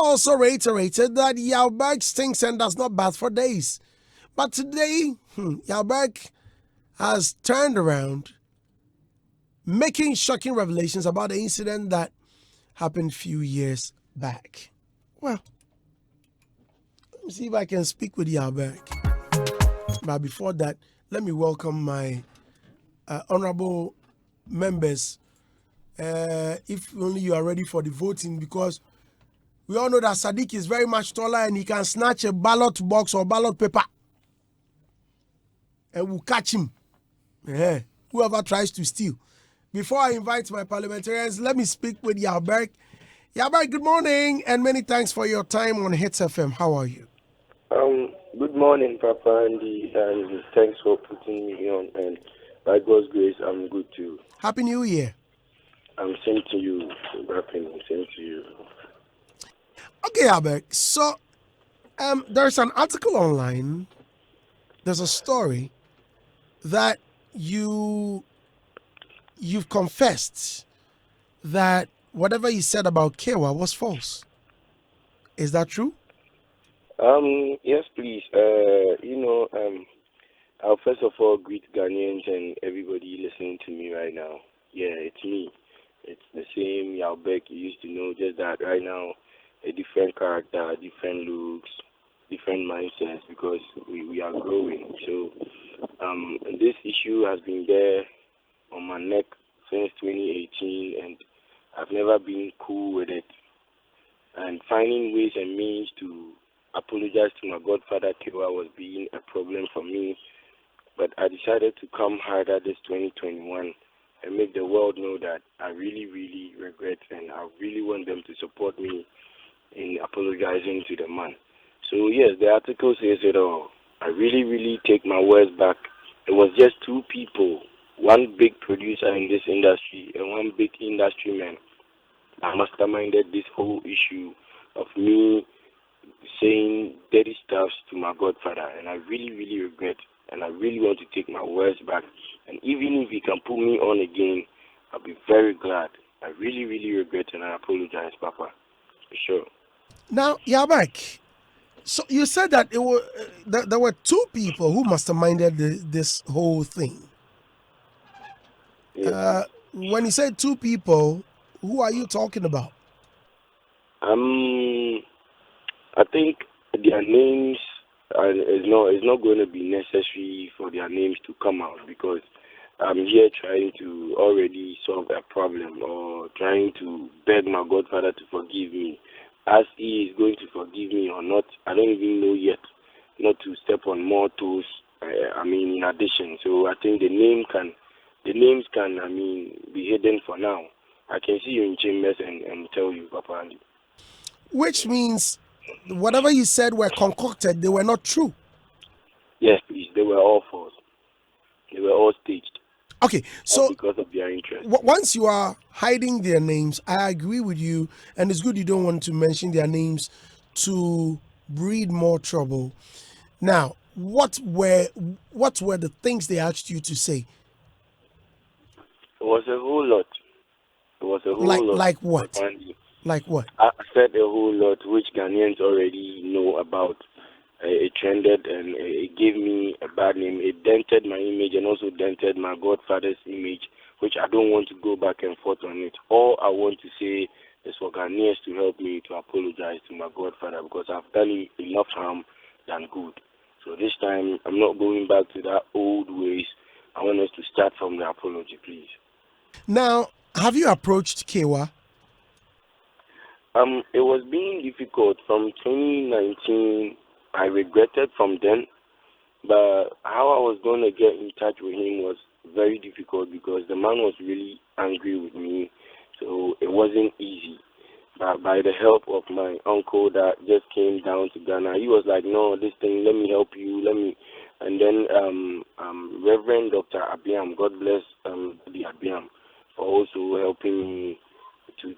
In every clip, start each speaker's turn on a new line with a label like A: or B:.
A: also reiterated that Yaa stinks and does not bath for days. But today, Yaa has turned around, making shocking revelations about the incident that happened a few years back. Well, let me see if I can speak with Yaa. But before that, let me welcome my honorable members. If only you are ready for the voting, because we all know that Sadiq is very much taller and he can snatch a ballot box or ballot paper and we'll catch him. Whoever tries to steal. Before I invite my parliamentarians, let me speak with Yaa. Yaa, good morning and many thanks for your time on Hitz FM. How are you?
B: Good morning, Papa Andy, and thanks for putting me on. And by God's grace, I'm good too.
A: Happy New Year.
B: Same to you, same to you.
A: Okay, Yaa. So, there's an article online. There's a story that you've confessed that whatever you said about Kaywa was false. Is that true?
B: Yes, please. I'll first of all greet Ghanaians and everybody listening to me right now. Yeah, it's me. It's the same Yaa you used to know, just that right now, a different character, different looks, different mindsets, because we are growing. So, this issue has been there on my neck since 2018, and I've never been cool with it. And finding ways and means to apologize to my godfather Kaywa was being a problem for me. But I decided to come harder this 2021 and make the world know that I really, really regret, and I really want them to support me in apologizing to the man. So yes, the article says it all. I really, really take my words back. It was just two people, one big producer in this industry and one big industry man, that masterminded this whole issue of me saying dirty stuff to my godfather, and I really, really regret, and I really want to take my words back. And even if he can put me on again, I'll be very glad. I really, really regret, and I apologize, Papa, for sure.
A: Now, Yaa, so you said that there were two people who masterminded this whole thing.
B: Yes.
A: When you say two people, who are you talking about?
B: I think their names it's not going to be necessary for their names to come out, because I'm here trying to already solve a problem, or trying to beg my godfather to forgive me. As he is going to forgive me or not, I don't even know yet. Not to step on more toes. In addition, so I think the names can, be hidden for now. I can see you in chambers and tell you, Papa Andy.
A: Which means whatever you said were concocted, they were not true.
B: Yes, please. They were all false. They were all staged.
A: Okay, so
B: because of their interest.
A: Once you are hiding their names, I agree with you, and it's good you don't want to mention their names to breed more trouble. Now, what were the things they asked you to say?
B: It was a whole lot. Lot.
A: Like what? Like what?
B: I said a whole lot, which Ghanaians already know about. It trended, and it gave me a bad name. It dented my image and also dented my godfather's image, which I don't want to go back and forth on it. All I want to say is for Ghanaians to help me to apologize to my godfather, because I've done enough harm than good. So this time, I'm not going back to that old ways. I want us to start from the apology, please.
A: Now, have you approached Kaywa?
B: It was being difficult from 2019. I regretted from then, but how I was going to get in touch with him was very difficult, because the man was really angry with me, so it wasn't easy. But by the help of my uncle that just came down to Ghana, he was like, no, this thing, let me help you, and then Reverend Dr. Abiam, God bless the Abiam, for also helping me to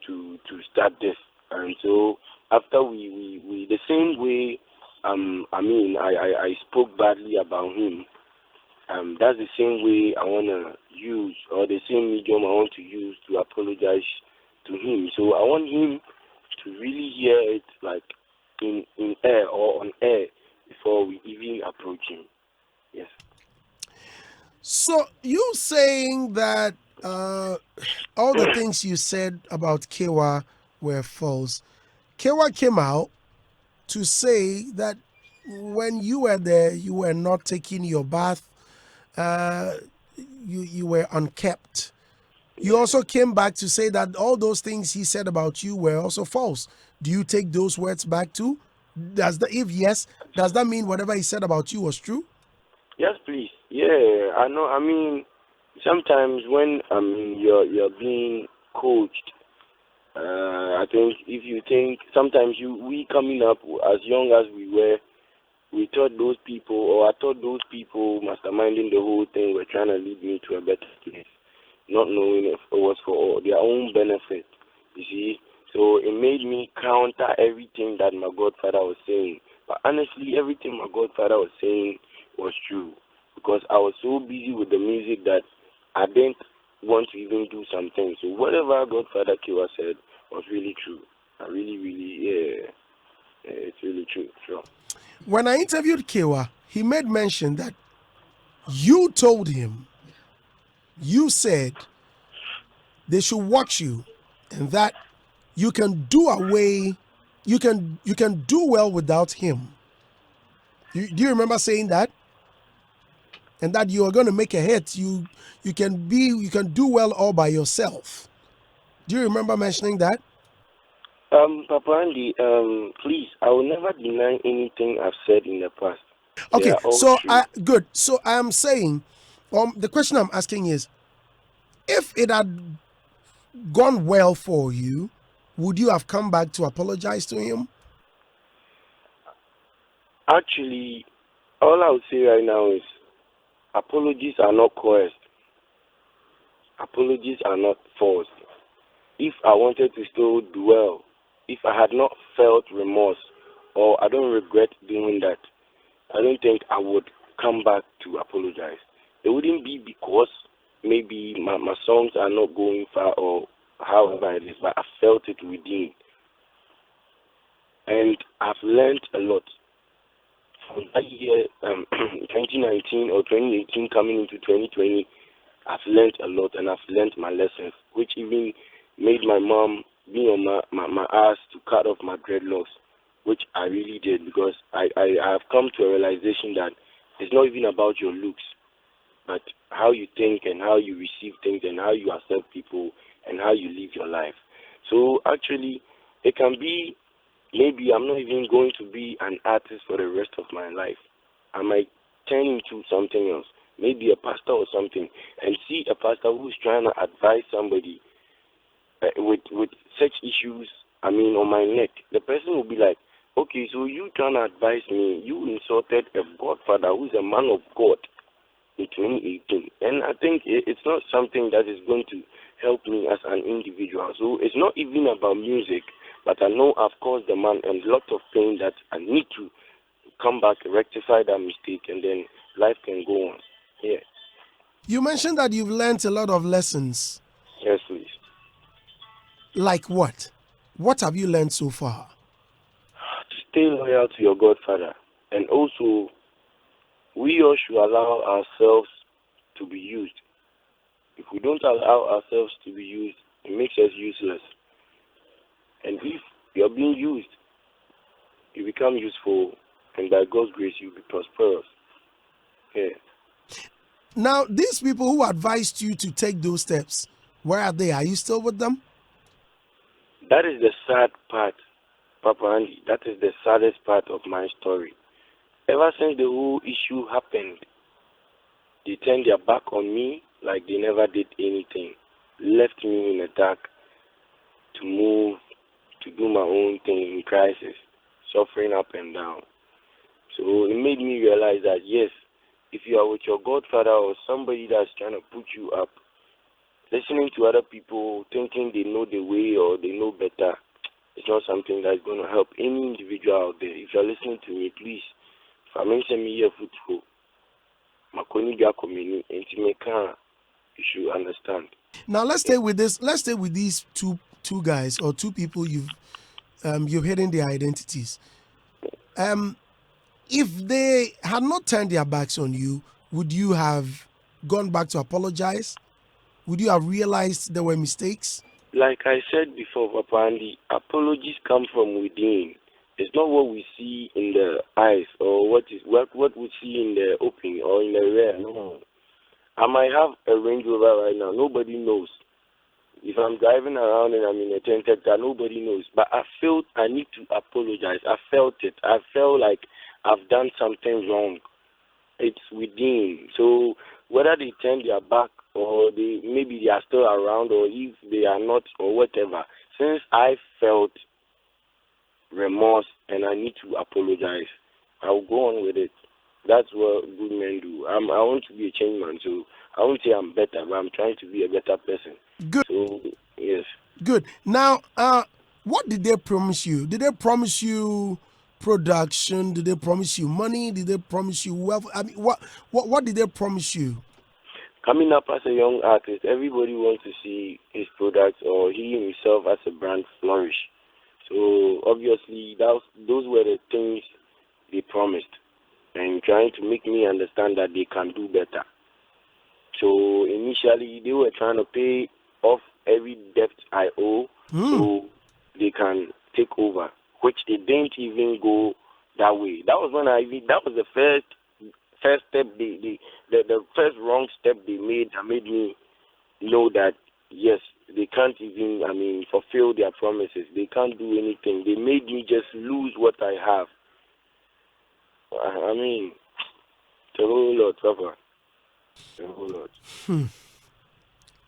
B: start this. And so after we the same way, I spoke badly about him. That's the same way I want to use, or the same medium I want to use to apologize to him. So I want him to really hear it like
A: saying that all the things you said about Kaywa were false? Kaywa came out to say that when you were there, you were not taking your bath. Uh, you were unkept. You also came back to say that all those things he said about you were also false. Do you take those words back too? If yes, does that mean whatever he said about you was true?
B: Yes, please. Yeah, I know. I mean, sometimes when you're being coached, I think if you think sometimes we coming up as young as we were, we thought those people, or I thought those people masterminding the whole thing were trying to lead me to a better place, not knowing if it was for their own benefit. You see, so it made me counter everything that my godfather was saying. But honestly, everything my godfather was saying was true because I was so busy with the music that I didn't want to even do something. So whatever Godfather Kaywa said was really true. I really, really, it's really true. Sure.
A: When I interviewed Kaywa, he made mention that you told him, you said they should watch you and that you can do away, you can do well without him. Do you remember saying that? And that you are going to make a hit. You can do well all by yourself. Do you remember mentioning that?
B: Papa Andy, please, I will never deny anything I've said in the past. They
A: Okay,
B: are all
A: so
B: true.
A: good. So I am saying, the question I'm asking is, if it had gone well for you, would you have come back to apologize to him?
B: Actually, all I would say right now is apologies are not coerced. Apologies are not forced. If I wanted to still dwell, if I had not felt remorse, or I don't regret doing that, I don't think I would come back to apologize. It wouldn't be because maybe my songs are not going far or however it is, but I felt it within. And I've learned a lot. From that year, 2019 or 2018 coming into 2020, I've learned a lot and I've learned my lessons, which even made my mom be on my ass to cut off my dreadlocks, which I really did because I have come to a realization that it's not even about your looks, but how you think and how you receive things and how you accept people and how you live your life. So actually, it can be maybe I'm not even going to be an artist for the rest of my life. I might turn into something else, maybe a pastor or something, and see a pastor who's trying to advise somebody with such issues, on my neck. The person will be like, okay, so you trying to advise me, you insulted a godfather who's a man of God in 2018. And I think it's not something that is going to help me as an individual. So it's not even about music, but I know I've caused the man a lot of pain that I need to come back, rectify that mistake, and then life can go on. Yeah.
A: You mentioned that you've learned a lot of lessons.
B: Yes, please.
A: Like what? What have you learned so far?
B: To stay loyal to your godfather. And also, we all should allow ourselves to be used. If we don't allow ourselves to be used, it makes us useless. And if you're being used, you become useful, and by God's grace, you'll be prosperous. Yeah.
A: Now, these people who advised you to take those steps, where are they? Are you still with them?
B: That is the sad part, Papa Andy. That is the saddest part of my story. Ever since the whole issue happened, they turned their back on me like they never did anything. Left me in the dark to move, to do my own thing in crisis, suffering up and down. So it made me realize that, yes, if you are with your godfather or somebody that's trying to put you up, listening to other people, thinking they know the way or they know better, it's not something that's going to help any individual out there. If you're listening to me, please, if I mention me here, football, you should understand.
A: Now let's stay with this. Let's stay with these two guys or two people you've hidden their identities. If they had not turned their backs on you, would you have gone back to apologize? Would you have realized there were mistakes?
B: Like I said before, Papa, and the apologies come from within. It's not what we see in the eyes or what we see in the open or in the rear. No. I might have a Range Rover right now. Nobody knows. If I'm driving around and I'm in a tinted car, nobody knows. But I felt I need to apologize. I felt it. I felt like I've done something wrong. It's within. So whether they turn their back or maybe they are still around or if they are not or whatever, since I felt remorse and I need to apologize, I'll go on with it. That's what good men do. I want to be a change man, so I won't say I'm better, but I'm trying to be a better person.
A: Good.
B: So yes.
A: Good. Now, what did they promise you? Did they promise you production? Did they promise you money? Did they promise you wealth? I mean, what did they promise you?
B: Coming up as a young artist, everybody wants to see his products or he himself as a brand flourish. So obviously, those were the things they promised, and trying to make me understand that they can do better. So initially, they were trying to pay off every debt I owe, so they can take over, which they didn't even go that way. That was that was the first step the first wrong step they made that made me know that yes, they can't even fulfill their promises. They can't do anything. They made me just lose what I have. It's a whole lot, Papa. A whole lot.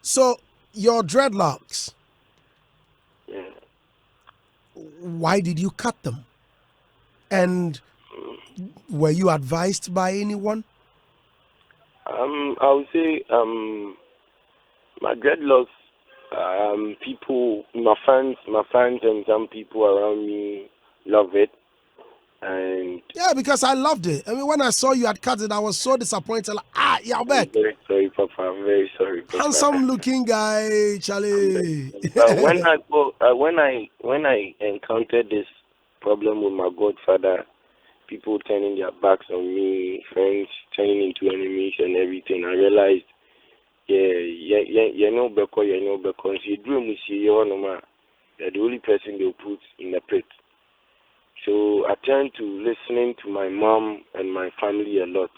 A: So your dreadlocks,
B: Yeah.
A: why did you cut them? And were you advised by anyone?
B: I would say my dreadlocks, people, my fans and some people around me love it. And
A: yeah, because I loved it. I mean, when I saw you had cut it, I was so disappointed. Like, Yaa
B: I'm
A: Pono,
B: very sorry, Papa. I'm very sorry, Papa.
A: handsome looking guy, Charlie.
B: When I encountered this problem with my godfather, people turning their backs on me, friends turning into enemies and everything, I realized, you know, because you dream with you, you're the only person they'll put in the pit. So I turned to listening to my mom and my family a lot.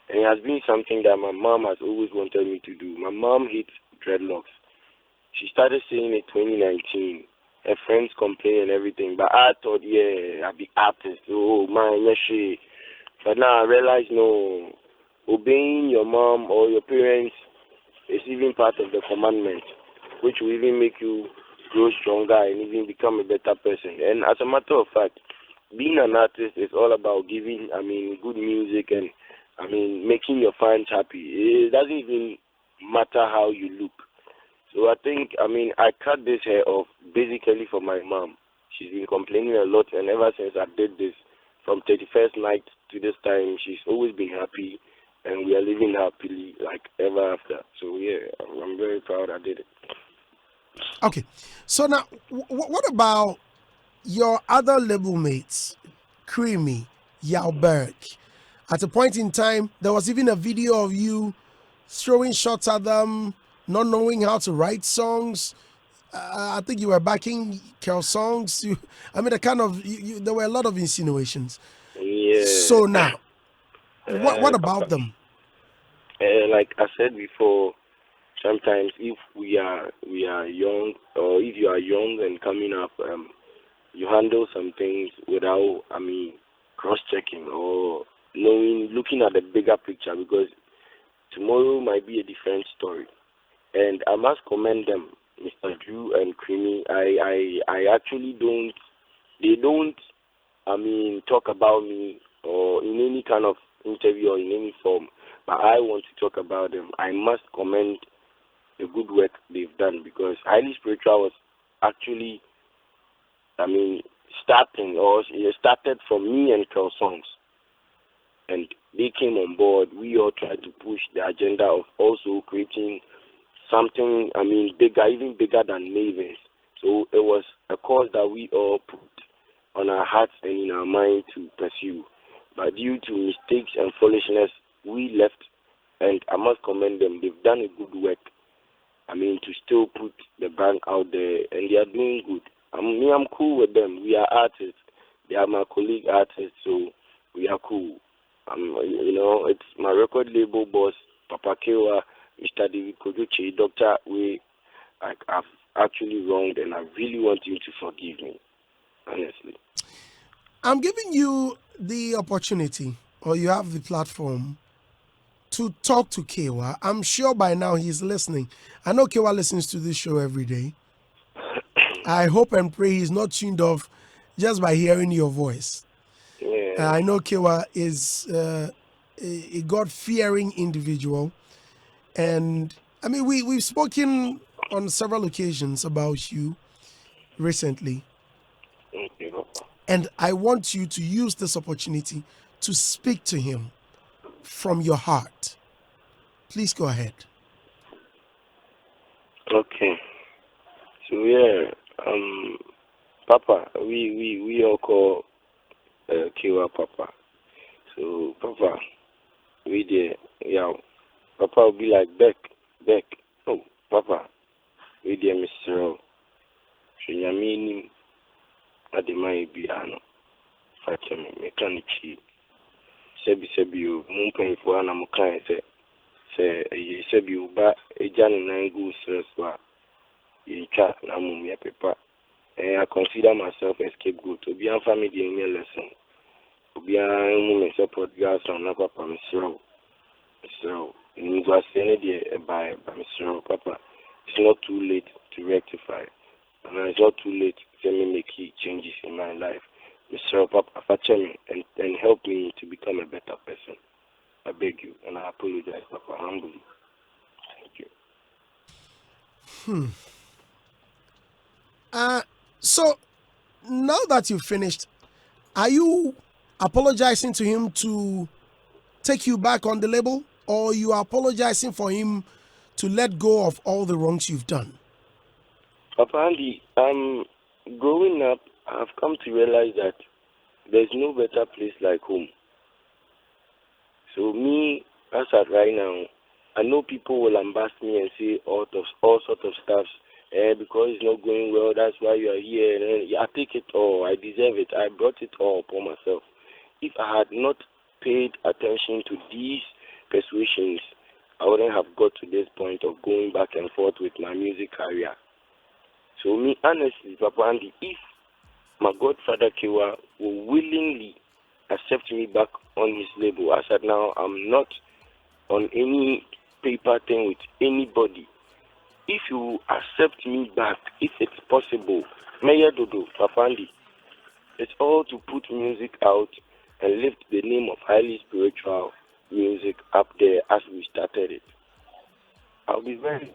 B: And it has been something that my mom has always wanted me to do. My mom hates dreadlocks. She started saying it 2019. Her friends complain and everything. But I thought, I'll be artist. Oh, man, yes, but now I realize, no, obeying your mom or your parents is even part of the commandment, which will even make you grow stronger and even become a better person. And as a matter of fact, being an artist is all about giving, good music and, making your fans happy. It doesn't even matter how you look. So I think, I cut this hair off basically for my mom. She's been complaining a lot, and ever since I did this, from 31st night to this time, she's always been happy, and we are living happily like ever after. So yeah, I'm very proud I did it.
A: Okay, so now, what about your other label mates, Creamy, Yalberg? At a point in time, there was even a video of you throwing shots at them, not knowing how to write songs. I think you were backing Carol songs. There were a lot of insinuations.
B: Yeah.
A: So now, what about them?
B: Like I said before, sometimes if we are young, or if you are young and coming up, you handle some things without, cross-checking or looking at the bigger picture, because tomorrow might be a different story. And I must commend them, Mr. Drew and Creamy. I actually they don't, talk about me or in any kind of interview or in any form, but I want to talk about them. I must commend the good work they've done, because Highly Spiritual was actually, it started from me and Kel Songs. And they came on board. We all tried to push the agenda of also creating something, bigger, even bigger than Mavens. So it was a cause that we all put on our hearts and in our mind to pursue. But due to mistakes and foolishness, we left and I must commend them. They've done a good work. I mean, to still put the brand out there, and they are doing good. I'm cool with them. We are artists. They are my colleague artists, so we are cool. It's my record label boss, Papa Kaywa, Mr. David Kojuchi, Doctor. I've actually wronged, and I really want you to forgive me, honestly.
A: I'm giving you the opportunity, or you have the platform, to talk to Kaywa. I'm sure by now he's listening. I know Kaywa listens to this show every day. I hope and pray he's not tuned off just by hearing your voice.
B: Yeah.
A: I know Kaywa is a God-fearing individual. And, I mean, we've spoken on several occasions about you recently.
B: Okay, Papa.
A: And I want you to use this opportunity to speak to him from your heart. Please go ahead.
B: Okay. So yeah, Papa, we all call Kaywa Papa. So Papa, we there, yeah. Papa will be like Beck. Oh, Papa, we there, Mr. Shinyamini, Ademai Biano, Fatami, Mechanici, Sebi, Mumpen for Anna Mukai, say, Sebi, but a Jan and I go stress. You chat na mummy paper. And I consider myself a scapegoat. To be a family in your lesson. To be a woman support girls on the papa, Mr. So, in was any by Mr. Papa. It's not too late to rectify. And it's not too late to make changes in my life. Mr. Papa, fetch me and help me to become a better person. I beg you, and I apologize, Papa, humbly. Thank you.
A: So now that you've finished, are you apologizing to him to take you back on the label, or you are apologizing for him to let go of all the wrongs you've done?
B: Papa Andy, growing up, I've come to realize that there's no better place like home. So me, as at right now, I know people will embarrass me and say all sorts of stuff. Because it's not going well, that's why you are here. And I take it all. I deserve it. I brought it all upon myself. If I had not paid attention to these persuasions, I wouldn't have got to this point of going back and forth with my music career. So me, honestly, Papa Andy, if my godfather Kaywa will willingly accept me back on his label, as at now, I'm not on any paper thing with anybody. If you accept me back, if it's possible, Mayor Dodo, Papandi, it's all to put music out and lift the name of highly spiritual music up there as we started it. I'll be very,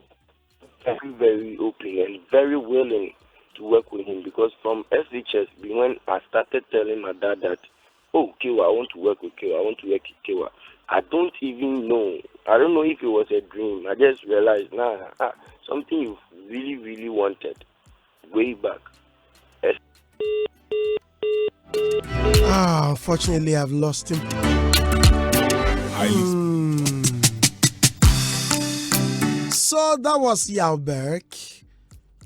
B: very, very open and very willing to work with him, because from SHS, when I started telling my dad that, oh, Kaywa, I want to work with Kaywa, I want to work with Kaywa, I don't even know. I don't know if it was a dream. I just realized, something you really, really wanted way back.
A: Unfortunately, I've lost him. So that was Yaa.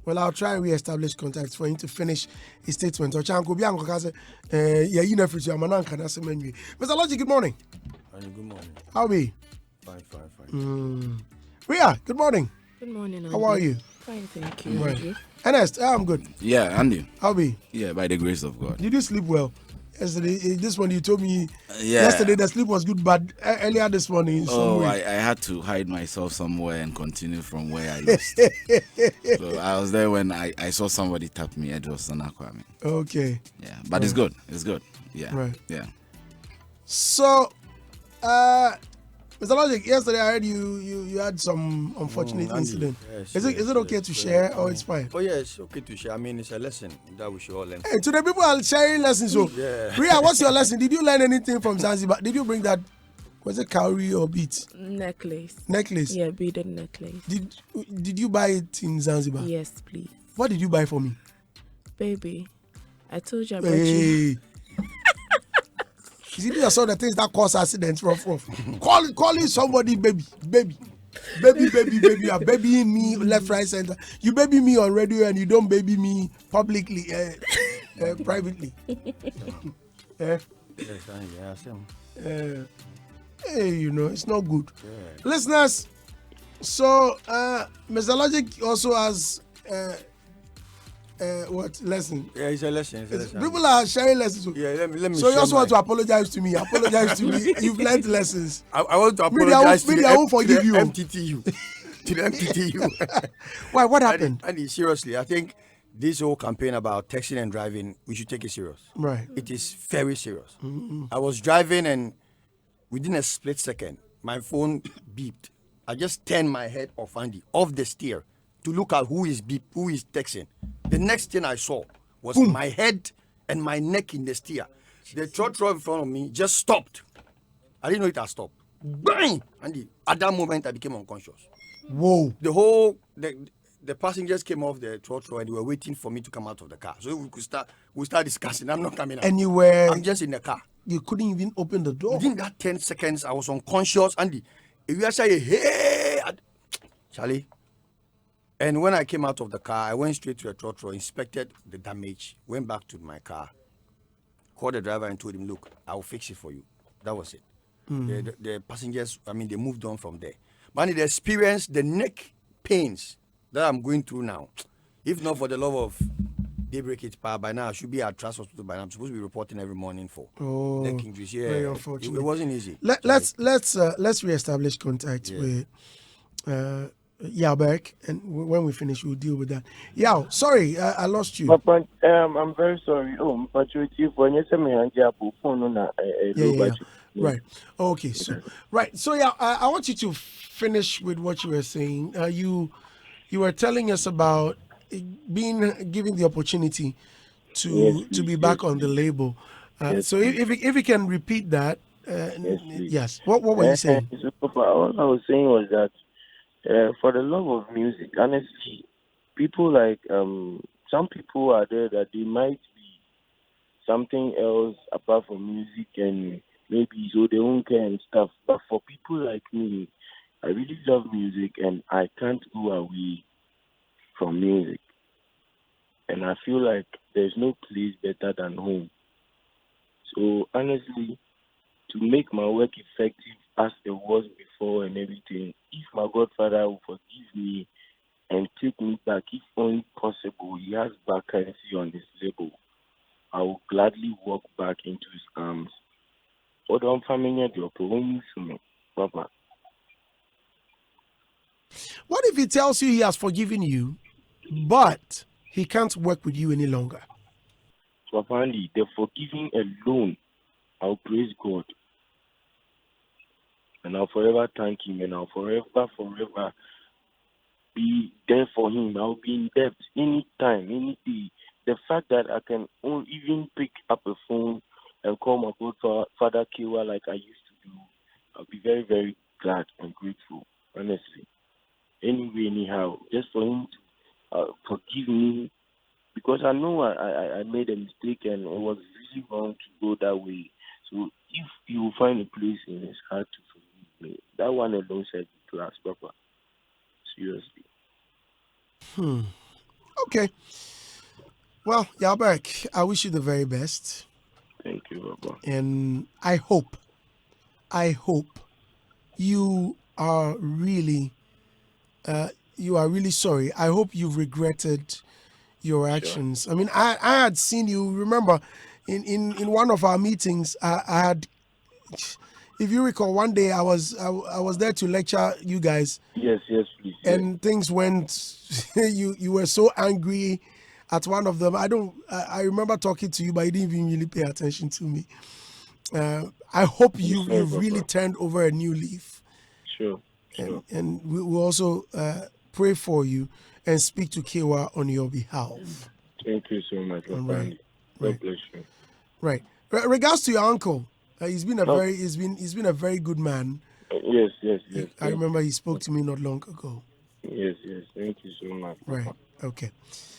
A: Well, I'll try and re-establish contact for him to finish his statement. Mr. Logic, good morning.
C: Good morning.
A: How are we?
C: Fine.
A: Ria, good morning.
D: Good morning, Andy.
A: How are you?
D: Fine, thank you.
A: Right. Ernest, I'm good.
C: Yeah, Andy.
A: How are we?
C: Yeah, by the grace of God.
A: Did you sleep well? Yesterday, this one you told me yesterday the sleep was good, but earlier this morning.
C: I had to hide myself somewhere and continue from where I lost. So I was there when I saw somebody tap me. It was Sanakwame.
A: Okay.
C: Yeah, but it's good. It's good. Yeah.
A: Right.
C: Yeah.
A: So, Mr. Logic, yesterday I heard you had some unfortunate incident.
C: Yes,
A: Is it okay to share, or it's fine?
C: Oh, yeah, it's okay to share. I mean, it's a lesson that we should all learn.
A: Hey, today people are sharing lessons. So,
C: Yeah.
A: Ria, what's your lesson? Did you learn anything from Zanzibar? Did you bring that? Was it cowrie or beads?
D: Necklace.
A: Necklace?
D: Yeah, beaded necklace.
A: Did you buy it in Zanzibar?
D: Yes, please.
A: What did you buy for me?
D: Baby, I told you about you.
A: You see, these are some of the things that cause accidents. Rough. Calling somebody baby. You are babying me left, right, center. You baby me on radio and you don't baby me publicly, privately. Hey, you know, it's not good. Yeah. Listeners, so Mr. Logic also has what lesson?
E: Yeah, it's a lesson.
A: People are sharing lessons.
E: Yeah, let me.
A: So you also want to apologize to me? Apologize to me. You've learned lessons.
E: I want to apologize to the
A: MTTU.
E: To the MTTU.
A: Why? What happened?
E: And seriously, I think this whole campaign about texting and driving, we should take it serious.
A: Right.
E: It is very serious. I was driving and within a split second, my phone beeped. I just turned my head off the steer to look at who is texting. The next thing I saw was my head and my neck in the steer. The truck in front of me just stopped. I didn't know it had stopped. Bang! And at that moment, I became unconscious.
A: Whoa.
E: The passengers came off the trotro and they were waiting for me to come out of the car. So we start discussing. I'm not coming out.
A: And I'm
E: just in the car.
A: You couldn't even open the door.
E: Within that 10 seconds, I was unconscious. And if you say, hey, Charlie. And when I came out of the car, I went straight to the trotro, inspected the damage, went back to my car, called the driver and told him, look, I'll fix it for you. That was it. The passengers, they moved on from there. But the experience, the neck pains that I'm going through now, if not for the love of Daybreak Hitz by now I should be at Trust Hospital by now. I'm supposed to be reporting every morning for neck injuries. Yeah,
A: very unfortunate.
E: It wasn't easy.
A: Let's reestablish contact with Yaa, and when we finish, we'll deal with that. Yaa, sorry, I lost you.
B: Papa, I'm very sorry. But you when you send me a Yaa Pono,
A: yeah. Right. Okay. So right. So yeah, I want you to finish with what you were saying. You were telling us about being given the opportunity to be back on the label. So if you can repeat that, yes. What were you saying?
B: So, Papa, all I was saying was that for the love of music, honestly, people like some people are there that they might be something else apart from music and maybe so they won't care and stuff. But for people like me, I really love music and I can't go away from music. And I feel like there's no place better than home. So honestly, to make my work effective as it was before and everything, if my Godfather will forgive me and take me back, if only possible, he has vacancy on this label, I will gladly walk back into his arms. Papa.
A: What if he tells you he has forgiven you, but he can't work with you any longer?
B: Papa, the forgiving alone, I'll praise God. And I'll forever thank him, and I'll forever be there for him. I'll be in debt anytime, any day. The fact that I can even pick up a phone and call my Godfather Kaywa like I used to do, I'll be very, very glad and grateful, honestly. Anyway, anyhow, just for him to forgive me, because I know I made a mistake and it was really wrong to go that way. So if you will find a place in his heart to forgive me, that one alone said the class, Papa. Seriously.
A: Okay. Well, Yaa, I wish you the very best.
B: Thank you, Papa.
A: And I hope you are really sorry. I hope you've regretted your actions. Sure. I mean, I had seen you, remember, in one of our meetings, I had, if you recall, one day I was there to lecture you guys.
B: Yes, please.
A: And things went, you were so angry at one of them. I remember talking to you, but you didn't even really pay attention to me. I hope you've really turned over a new leaf.
B: Sure.
A: And we will also pray for you and speak to Kaywa on your behalf.
B: Thank you so much, Papa. God bless you.
A: Right. Regards to your uncle, he's been a very good man.
B: Yes.
A: I remember he spoke to me not long ago.
B: Yes. Thank you so much, Papa.
A: Right. Okay.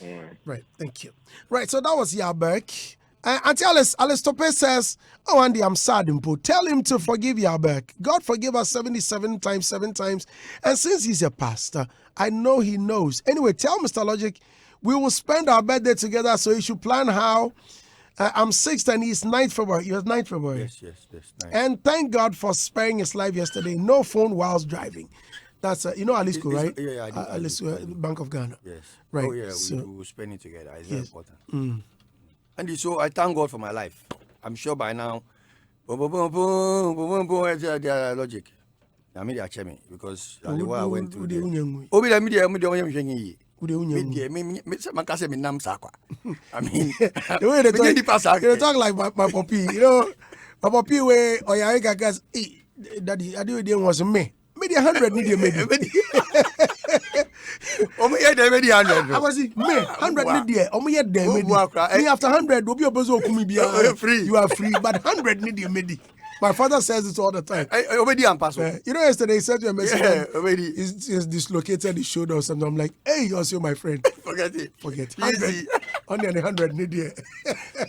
B: All right.
A: Right. Thank you. Right. So that was Yaa. Auntie Alice Tope says, oh, Andy, I'm sad, Impo. Tell him to forgive Yabek. God forgive us 77 times, 7 times. And since he's a pastor, I know he knows. Anyway, tell Mr. Logic, we will spend our birthday together, so he should plan how. I'm 6th and he's 9th February. He was 9th February.
E: Yes. Nice.
A: And thank God for sparing his life yesterday. No phone whilst driving. That's, you know Alisco, right?
E: Yeah, I do.
A: Alisco, Bank of Ghana.
E: Yes.
A: Right.
E: Oh, yeah,
A: So,
E: we will spend it together. It's very
A: yes.
E: important. And so I thank God for my life. I'm sure by now, their logic. I mean, they me because the way I went through the media, I mean,
A: the way they talk like my puppy, you know, my puppy way or ya guys, daddy, I do it was me. Maybe 100 media maybe. I was me 100 media. Me after 100 will be a buzzer free. You are free, but 100 media. My father says it all the time. You know, yesterday he sent you a message. He's dislocated his shoulder or something. I'm like, hey, you're still my friend.
E: Forget it.
A: 100. Only 100 media.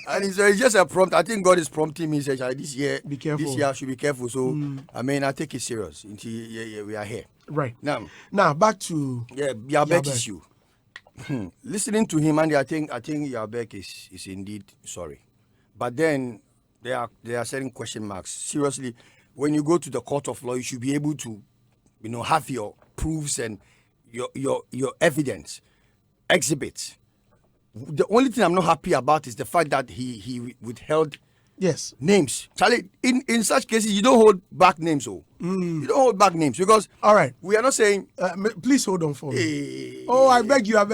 E: And it's just a prompt. I think God is prompting me. Says this year,
A: be careful.
E: This year I should be careful. So I mean, I take it serious. We are here.
A: Right.
E: Now
A: back to
E: Yabek issue. Listening to him, and I think Yabek is indeed sorry. But then there are certain question marks. Seriously, when you go to the court of law, you should be able to, have your proofs and your evidence, exhibits. The only thing I'm not happy about is the fact that he withheld names. Charlie, in such cases, you don't hold back names. You don't hold back names because
A: all right,
E: we are not saying.
A: Please hold on for me. Oh, I beg you. Oh,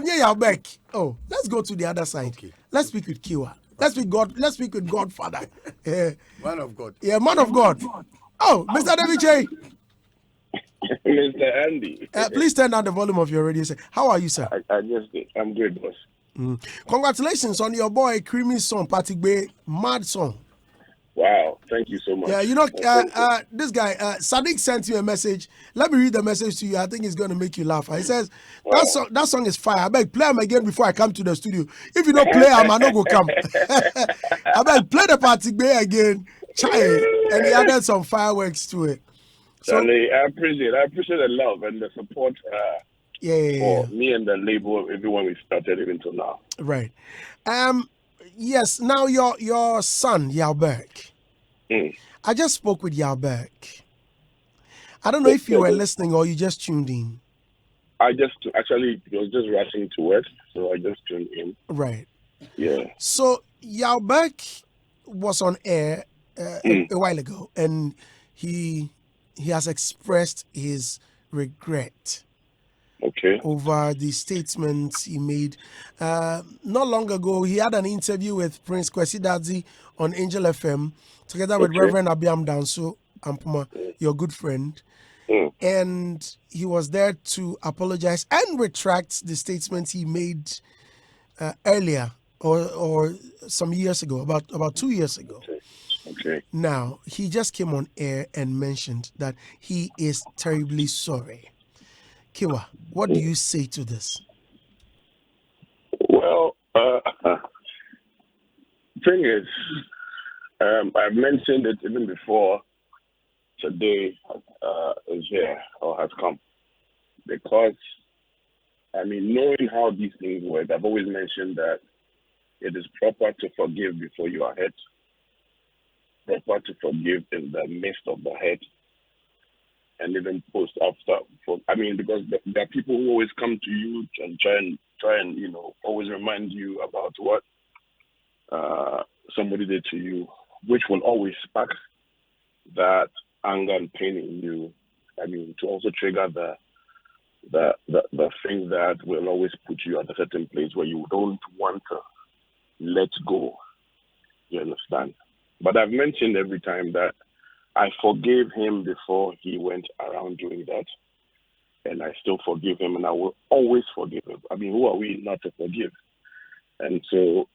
A: yeah, I beg. Oh, let's go to the other side.
E: Okay.
A: Let's speak with Kaywa. Let's speak with Godfather.
E: Man of God.
A: Yeah, man of God. Oh, Mr. David J.
B: Mr. Andy.
A: Please turn down the volume of your radio set. How are you, sir?
B: I'm good, boss.
A: Congratulations on your boy Creamy song, Patigbe, mad song.
B: Wow, thank you so much.
A: Yeah, this guy, Sadiq sent you a message. Let me read the message to you. I think it's going to make you laugh. He says, that song is fire. I beg, play him again before I come to the studio. If you don't play him, I don't go come. I beg, play the Patigbe again. And he added some fireworks to it. So,
B: Charlie, I appreciate the love and the support for me and the label, everyone we started even till now.
A: Right. Yes, now your son, Yalberg. I just spoke with Yalberg. I don't know if you were listening or you just tuned in.
B: I was just rushing to work, so I just tuned in.
A: Right.
B: Yeah.
A: So Yalberg was on air a while ago, and he has expressed his regret.
B: Okay.
A: Over the statements he made. Not long ago, he had an interview with Prince Kwesi Dadzi on Angel FM, together with Reverend Abiam Danso Ampuma, your good friend. And he was there to apologize and retract the statements he made earlier or some years ago, about 2 years ago.
B: Okay.
A: Now, he just came on air and mentioned that he is terribly sorry. Kaywa, what do you say to this?
B: Well, thing is, I've mentioned it even before today is here or has come. Because, knowing how these things work, I've always mentioned that it is proper to forgive before you are hurt. Proper to forgive in the midst of the hurt. And even post after, because there are people who always come to you and try and always remind you about what somebody did to you, which will always spark that anger and pain in you. To also trigger the thing that will always put you at a certain place where you don't want to let go. You understand? But I've mentioned every time that I forgave him before he went around doing that. And I still forgive him, and I will always forgive him. Who are we not to forgive? And so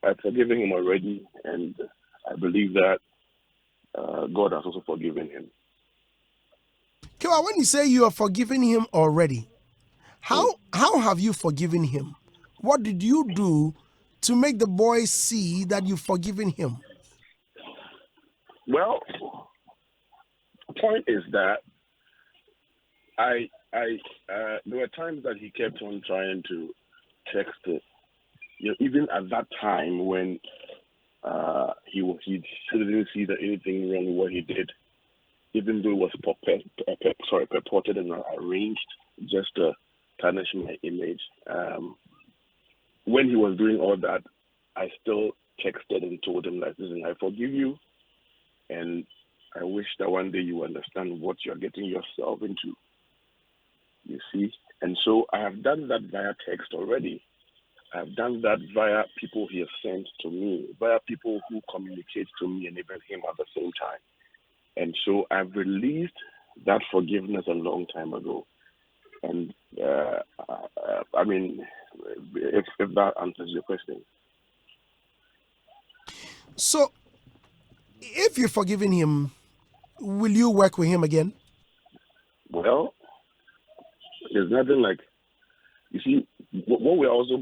B: I've forgiven him already, and I believe that God has also forgiven him.
A: Kaywa, when you say you are forgiving him already, how have you forgiven him? What did you do to make the boy see that you've forgiven him?
F: Well, the point is that there were times that he kept on trying to text it. Even at that time when he didn't see that anything wrong with what he did, even though it was purported and arranged just to tarnish my image. When he was doing all that, I still texted and told him that, listen, I forgive you, and I wish that one day you understand what you're getting yourself into. You see? And so I have done that via text already. I've done that via people he has sent to me, via people who communicate to me and even him at the same time. And so I've released that forgiveness a long time ago. And I mean, if that answers your question.
A: So, if you've forgiven him, will you work with him again?
F: Well, there's nothing like, you see, what we're also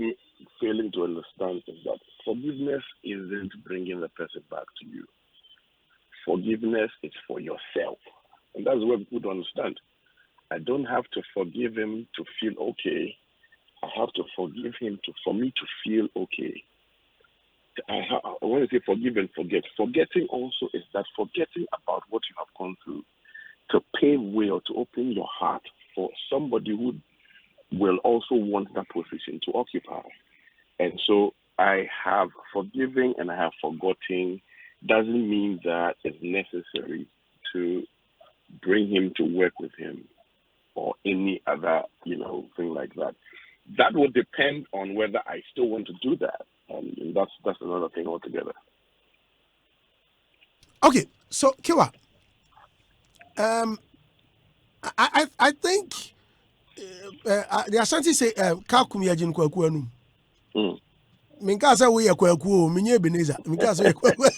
F: failing to understand is that forgiveness isn't bringing the person back to you. Forgiveness is for yourself. And that's what people don't understand. I don't have to forgive him to feel okay. I have to forgive him for me to feel okay. I want to say forgive and forget. Forgetting also is that forgetting about what you have gone through to pave way or to open your heart for somebody who will also want that position to occupy. And so I have forgiven and I have forgotten. Doesn't mean that it's necessary to bring him to work with him or any other, thing like that. That would depend on whether I still want to do that. And that's another thing altogether.
A: Okay, so Kaywa, I think the Ashanti say "Kakum yajin kwakuanu." Minka say we yakwaku, minye Ebenezer. Minka say yakwaku.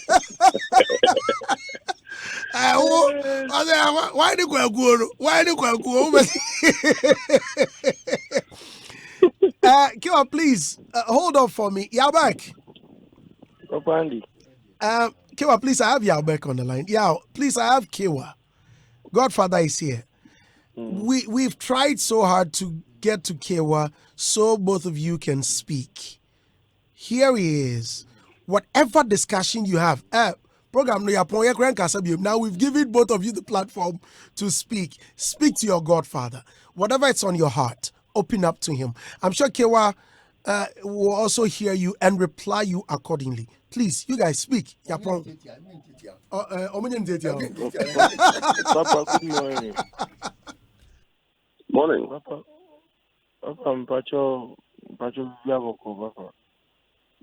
A: Why the kwaku? Why the kwaku? Kaywa, please hold on for me. Yaa back.
B: Papa Andy.
A: Kaywa, please, I have Yaa back on the line. Yaa, please, I have Kaywa. Godfather is here. We've tried so hard to get to Kaywa so both of you can speak. Here he is. Whatever discussion you have, program no Yaa Pono, now we've given both of you the platform to speak. Speak to your Godfather. Whatever it's on your heart, open up to him. I'm sure Kaywa will also hear you and reply you accordingly. Please, you guys speak. Yaa Pono.
B: Papa, good morning.
F: Morning.
B: Papa, Mpacho, Papa.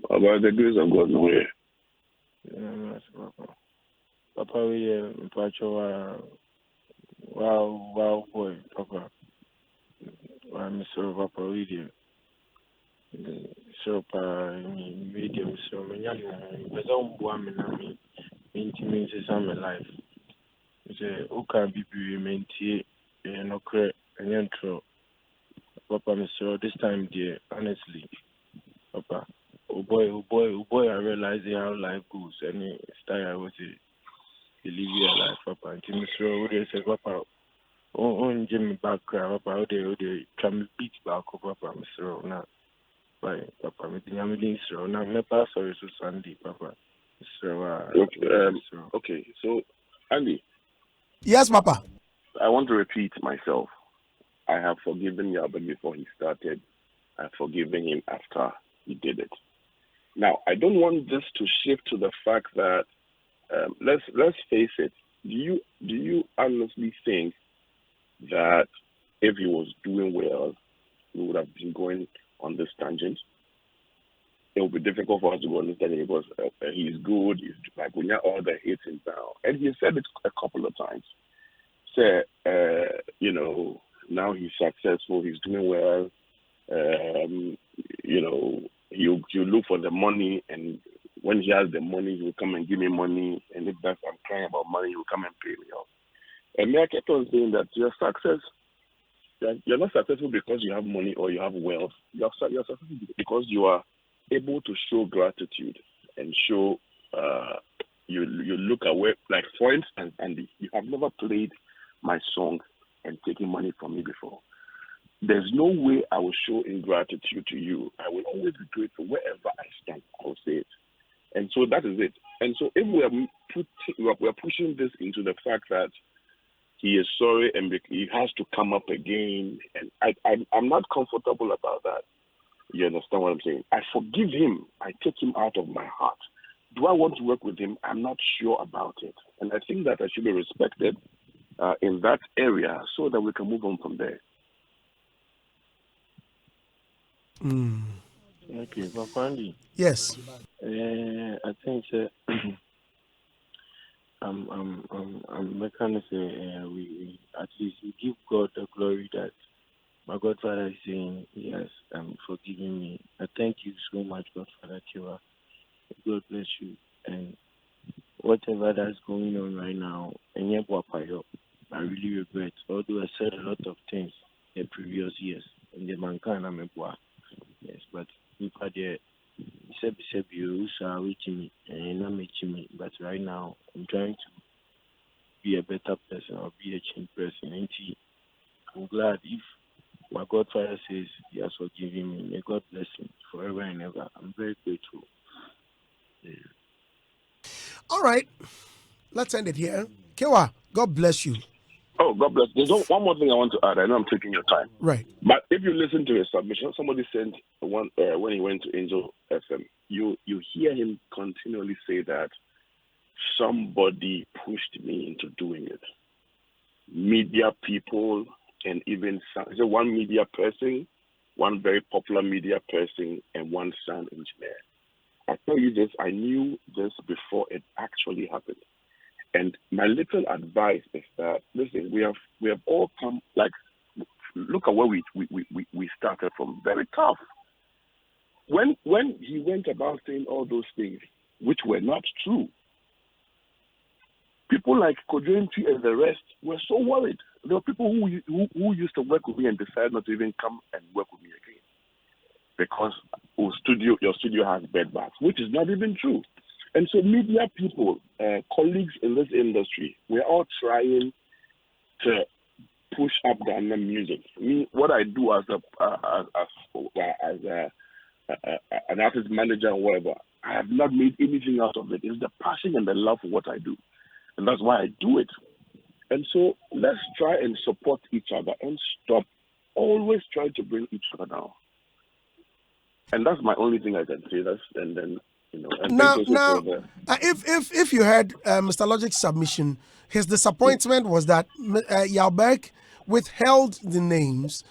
F: About the grace of God, no way.
B: Yes, Papa. Papa, we Mpacho, wow, boy, Papa. I'm sorry, Papa, we do. So, medium, so many, but don't want me, intimacy, some life. Say, okay, be maintain, and okay, and intro. Papa, Mr. This time, dear, honestly, Papa, oh boy, I realize how life goes, and it's time I was to live your life, Papa. And Mr. Would say, Papa, oh, Jimmy back, Papa, oh, they try me beat back, Papa, Mr. Now, bye, Papa, I'm doing so. Now, my pastor is Sunday, Papa. So,
F: Okay, so, Andy.
A: Yes, Papa.
F: I want to repeat myself. I have forgiven Yaba before he started. I've forgiven him after he did it. Now, I don't want this to shift to the fact that let's face it. Do you honestly think that if he was doing well, we would have been going on this tangent? It would be difficult for us to go on this tangent because he's good. He's like when all the hits in town, and he said it a couple of times. Say, now he's successful, he's doing well, he'll look for the money, and when he has the money, he will come and give me money, and if that's I'm crying about money, he will come and pay me off. And me, I kept on saying that you're not successful because you have money or you have wealth. You're successful because you are able to show gratitude and show you look away, like for instance, Andy, you have never played my song and taken money from me before. There's no way I will show ingratitude to you. I will always be grateful wherever I stand. I will say it. And so that is it. And so if we are pushing this into the fact that he is sorry and he has to come up again, and I'm not comfortable about that. You understand what I'm saying? I forgive him. I take him out of my heart. Do I want to work with him? I'm not sure about it. And I think that I should be respected in that area so that we can move on from there.
B: Okay, Papa Andy.
A: Yes.
B: I think I'm making say we at least we give God the glory that my Godfather is saying yes, forgiving me. I thank you so much, Godfather Kaywa. God bless you. And whatever that's going on right now, and I really regret. Although I said a lot of things in previous years, in the Mankana Mebwa. Yes, but people there said you are reaching me and not making me. But right now I'm trying to be a better person or be a changed person. And I'm glad if my Godfather says he has forgiven me. May God bless him forever and ever. I'm very grateful. Yeah.
A: All right. Let's end it here. Kaywa, God bless you.
F: Oh, God bless. There's one more thing I want to add. I know I'm taking your time.
A: Right.
F: But if you listen to his submission, somebody sent one when he went to Angel FM, you hear him continually say that somebody pushed me into doing it. Media people and even one media person, one very popular media person, and one sound engineer. I tell you this, I knew this before it actually happened. And my little advice is that, listen, we have all come, like, look at where we started from. Very tough. When he went about saying all those things, which were not true, people like Kojointi and the rest were so worried. There were people who used to work with me and decided not to even come and work with me again because your studio has bed bags, which is not even true. And so media people, colleagues in this industry, we're all trying to push up Ghana music. Me, what I do as an artist manager and whatever, I have not made anything out of it. It's the passion and the love for what I do. And that's why I do it. And so let's try and support each other and stop always trying to bring each other down. And that's my only thing I can say. And then, you know. And
A: now, if you heard Mr. Logic's submission, his disappointment was that Yaa withheld the names.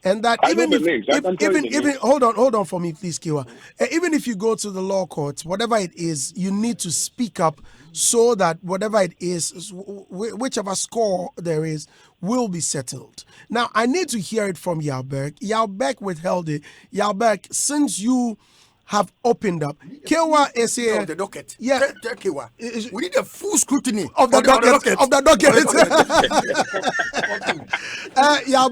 A: And that even hold on for me, please, Kaywa. Even if you go to the law courts, whatever it is, you need to speak up so that whatever it is, whichever score there is, will be settled. Now, I need to hear it from Yaa. Yaa withheld it. Yaa, since you have opened up, Kaywa is here.
E: The docket.
A: Yeah,
E: Kaywa. We need a full scrutiny
A: of the docket. Of the docket. Yaa.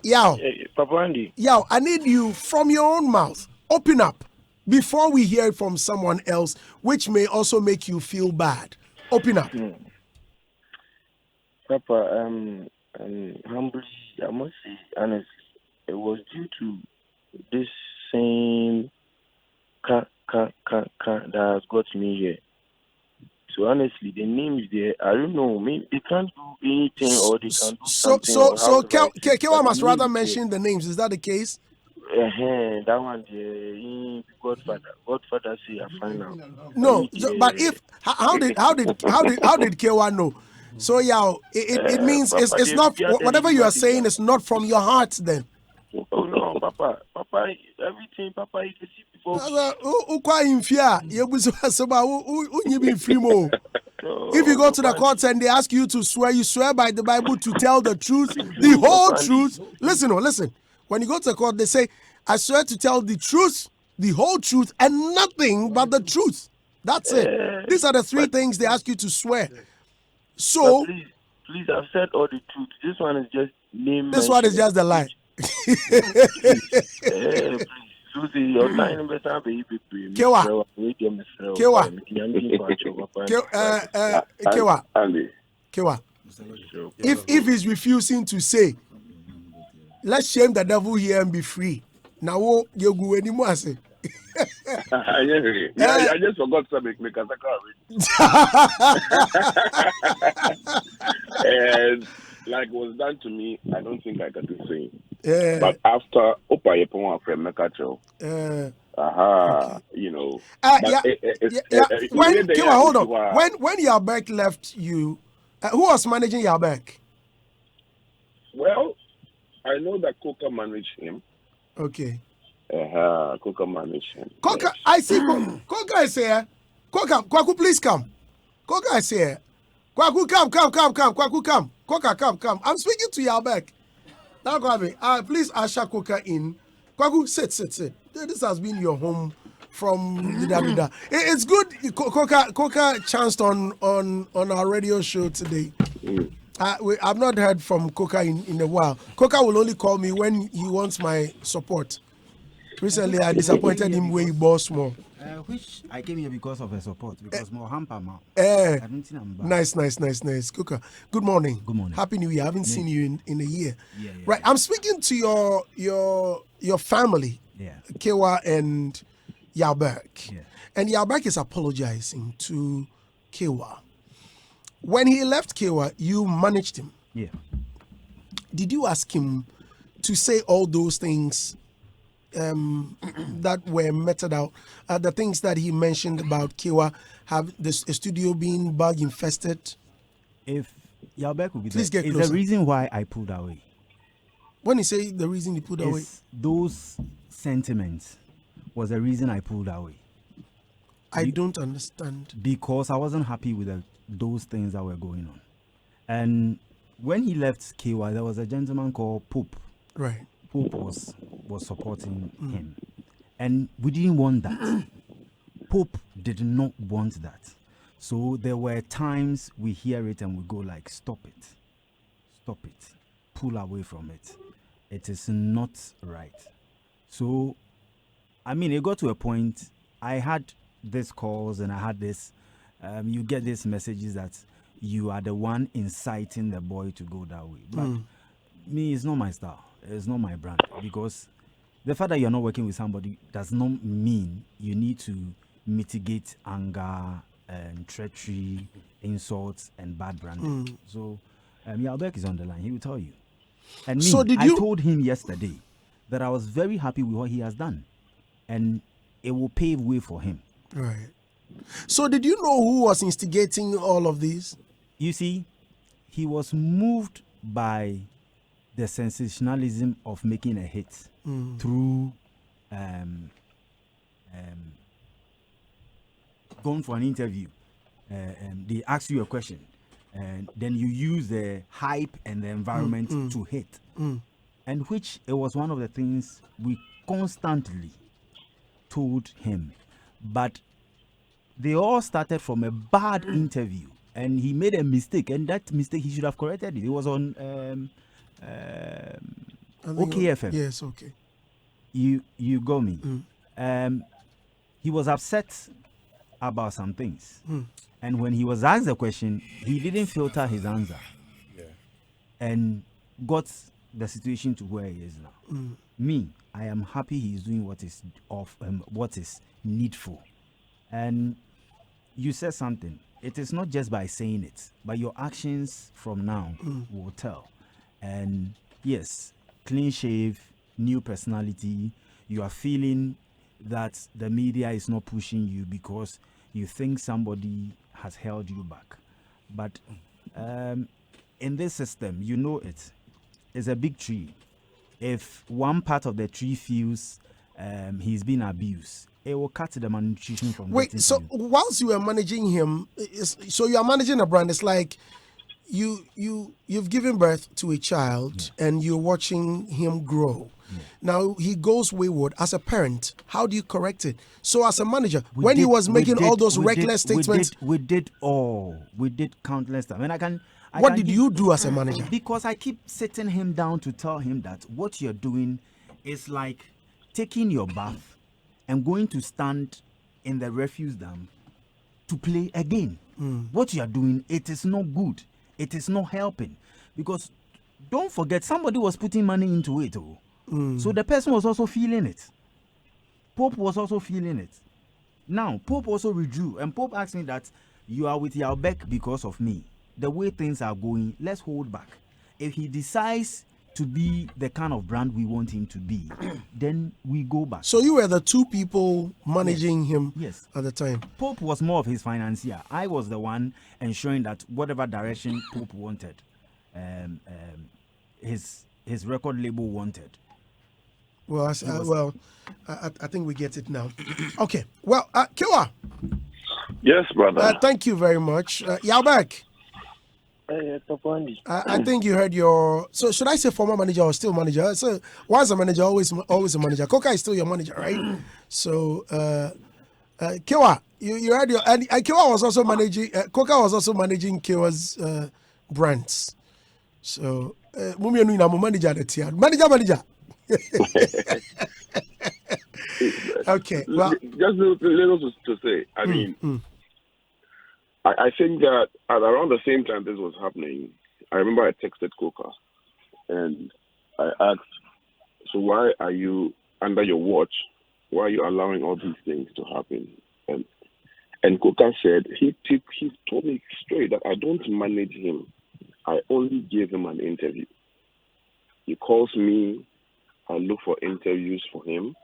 A: Yaa,
B: Papa Andy.
A: Yaa, I need you from your own mouth. Open up before we hear it from someone else, which may also make you feel bad. Open up.
B: Papa, humbly, I must say, honestly, it was due to this same that has got me here. So honestly, the names there, I don't know. Maybe they can't do anything or they can do something. So
A: Kaywa must rather mention the names. Is that the case?
B: That one, Godfather say I find out.
A: No, but if how did Kaywa know? So yeah, it means it's not whatever you are saying is not from your heart then.
B: Oh no, Papa, everything, Papa, you can see before.
A: If you go to the courts and they ask you to swear, you swear by the Bible to tell the truth, the whole truth. Listen. When you go to the court, they say, I swear to tell the truth, the whole truth, and nothing but the truth. That's it. These are the three things they ask you to swear. So,
B: please, I've said all the truth. This one is just name.
A: This one is just the lie.
F: Susie, your time better be
A: Kaywa. Kaywa. Kaywa.
F: Andy.
A: Kaywa. If he's refusing to say, let's shame the devil here and be free. Now you go anymore.
F: I just forgot to make a And like was done to me, I don't think I can do the same. But after Opa Yepon from Mekacho, you know.
A: When Kaywa, hold on. When Yalberg left you, who was managing Yalberg?
F: Well, I know that Coca managed him.
A: Okay.
F: Coca managed him.
A: Coca,
F: yes.
A: I see. Coca is here. Coca, Kwaku, please come. Coca is here. Kwaku, come. Kwaku, come. Coca, come. I'm speaking to Yalberg. Now, Kwame, please usher Coca in. Kwaku, sit. This has been your home from da. It's good. Coca chanced on our radio show today. I've not heard from Coca in a while. Coca will only call me when he wants my support. Recently, I disappointed him where he bought small.
G: Which I came here because of her support, because more hamper now.
A: Nice. Coca, good morning.
G: Good morning.
A: Happy New Year. I haven't seen you in a year.
G: Yeah.
A: Right, I'm speaking to your family, Kaywa and Yalberg.
G: Yeah.
A: And Yalberg is apologizing to Kaywa. When he left Kaywa, you managed him.
G: Yeah.
A: Did you ask him to say all those things that were meted out? The things that he mentioned about Kaywa, have the studio being bug infested?
G: If Yalberg would be
A: Please
G: there,
A: get
G: is
A: closer.
G: the reason why I pulled away.
A: When you say the reason you pulled away,
G: those sentiments was the reason I pulled away.
A: I don't understand.
G: Because I wasn't happy with those things that were going on. And when he left Kaywa, there was a gentleman called Pope.
A: Right.
G: Pope was supporting him. And we didn't want that. Pope did not want that. So there were times we hear it and we go like, stop it. Pull away from it. It is not right. So, I mean, it got to a point, I had these calls and I had this, you get these messages that you are the one inciting the boy to go that way. But me, it's not my style. It's not my brand. Because the fact that you're not working with somebody does not mean you need to mitigate anger and treachery, insults, and bad branding. So, Yalberg is on the line. He will tell you. And me,
A: So
G: I told him yesterday that I was very happy with what he has done. And it will pave way for him.
A: Right. So did you know who was instigating all of these?
G: You see, he was moved by the sensationalism of making a hit through going for an interview. They ask you a question, and then you use the hype and the environment to hit. And which it was one of the things we constantly told him. But they all started from a bad interview, and he made a mistake, and that mistake he should have corrected it. It was on OKFM.
A: Yes, okay.
G: You got me. He was upset about some things, and when he was asked the question, he didn't filter his answer, and got the situation to where he is now. Me, I am happy he is doing what is what is needful. And you said something. It is not just by saying it, but your actions from now will tell. And yes, clean shave, new personality. You are feeling that the media is not pushing you because you think somebody has held you back. But in this system, you know it. It's a big tree. If one part of the tree feels he's been abused, it will cut the malnutrition from.
A: Wait, so whilst you were managing him, so you are managing a brand. It's like you've given birth to a child and you're watching him grow. Now he goes wayward. As a parent, how do you correct it? So as a manager, he was making all those reckless statements,
G: we did countless times. And
A: what did you do as a manager?
G: Because I keep sitting him down to tell him that what you're doing is like taking your bath and going to stand in the refuse dump to play again. What you are doing, it is not good. It is not helping. Because don't forget, somebody was putting money into it. So the person was also feeling it. Pope was also feeling it. Now, Pope also withdrew. And Pope asked me that you are with Yalbek because of me. The way things are going, let's hold back. If he decides to be the kind of brand we want him to be, then we go back.
A: So you were the two people managing him
G: Yes.
A: at the time.
G: Pope was more of his financier. I was the one ensuring that whatever direction Pope wanted, his record label wanted.
A: Well, I think we get it now. Okay. Well, Kaywa,
F: Yes, brother.
A: thank you very much. Yalbek, I think you heard your. So should I say former manager or still manager? So once a manager, always a manager. Coca is still your manager, right? So Kaywa, you heard your. And Kaywa was also managing. Coca was also managing Kaywa's brands. So Mummy and I'm manager at the manager. Okay. Well,
F: just little to say. I mean, I think that at around the same time this was happening, I remember I texted Coca and I asked, so why are you under your watch? Why are you allowing all these things to happen? And Coca said, he told me straight that I don't manage him. I only gave him an interview. He calls me, I look for interviews for him,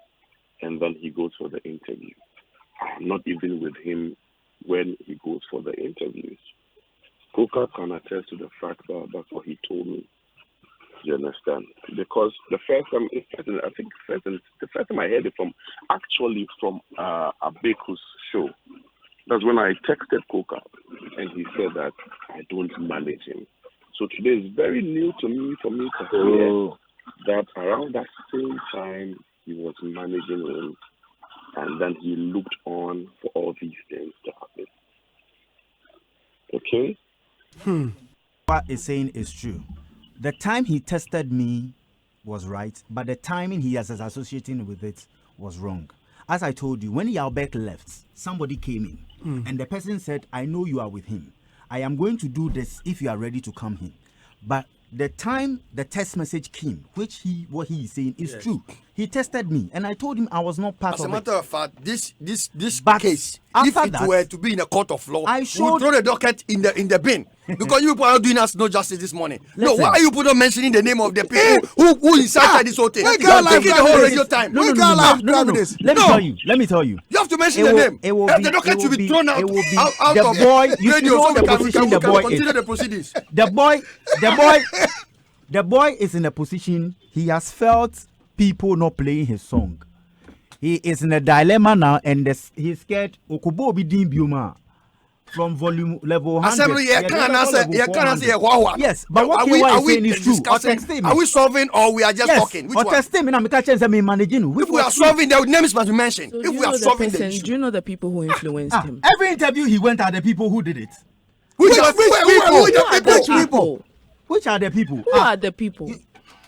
F: and then he goes for the interview. I'm not even with him when he goes for the interviews. Coca can attest to the fact that that's what he told me. You understand? Because the first time I heard it from Abeku's show. That's when I texted Coca, and he said that I don't manage him. So today is very new to me for me to hear that around that same time he was managing him, and then he looked on for all these things to happen. Okay?
G: What is saying is true. The time he tested me was right, but the timing he is associating with it was wrong. As I told you, when Yalbek left, somebody came in, and the person said, I know you are with him. I am going to do this if you are ready to come in. But the time the text message came, what he is saying is true. He tested me, and I told him I was not part of it.
E: As a matter of fact, this
G: But
E: case, if
G: after
E: it
G: that,
E: were to be in a court of law,
G: I
E: we
G: showed-
E: would throw the docket in the bin. Because you people are not doing us no justice this morning. No,
G: Listen.
E: why are you people not mentioning the name of the people who incited this whole thing?
A: we
E: You
A: can't
E: are taking
A: like
E: the whole
A: this.
E: radio time.
A: We can't laugh grab this.
G: Let me tell you.
E: You have to mention
G: It
E: the
G: will-
E: name.
G: it will
E: If
G: be-
E: the
G: it
E: docket
G: will
E: should be
G: be-
E: thrown out,
G: it will be
E: out
G: the
E: of
G: boy- you
E: radio
G: know
E: so
G: the
E: we can
G: position the boy is.
E: continue the proceedings.
G: The boy is in a position he has felt people not playing his song. He is in a dilemma now, and he's scared. Okubo be din bioma from volume level 100.
E: Assembly, you can't answer.
G: Yes, but what Kaywa is saying is true.
E: Discussing? Are we solving or we are just talking? Which
G: or
E: one?
G: testing, I'm managing.
E: If we are solving, the names must be mentioned.
D: So
E: If we are solving the
D: do
E: issue,
D: you know the people who influenced him?
G: Every interview he went at the people who did it.
E: which
A: Which people?
G: Which are the people?
D: Who are the people?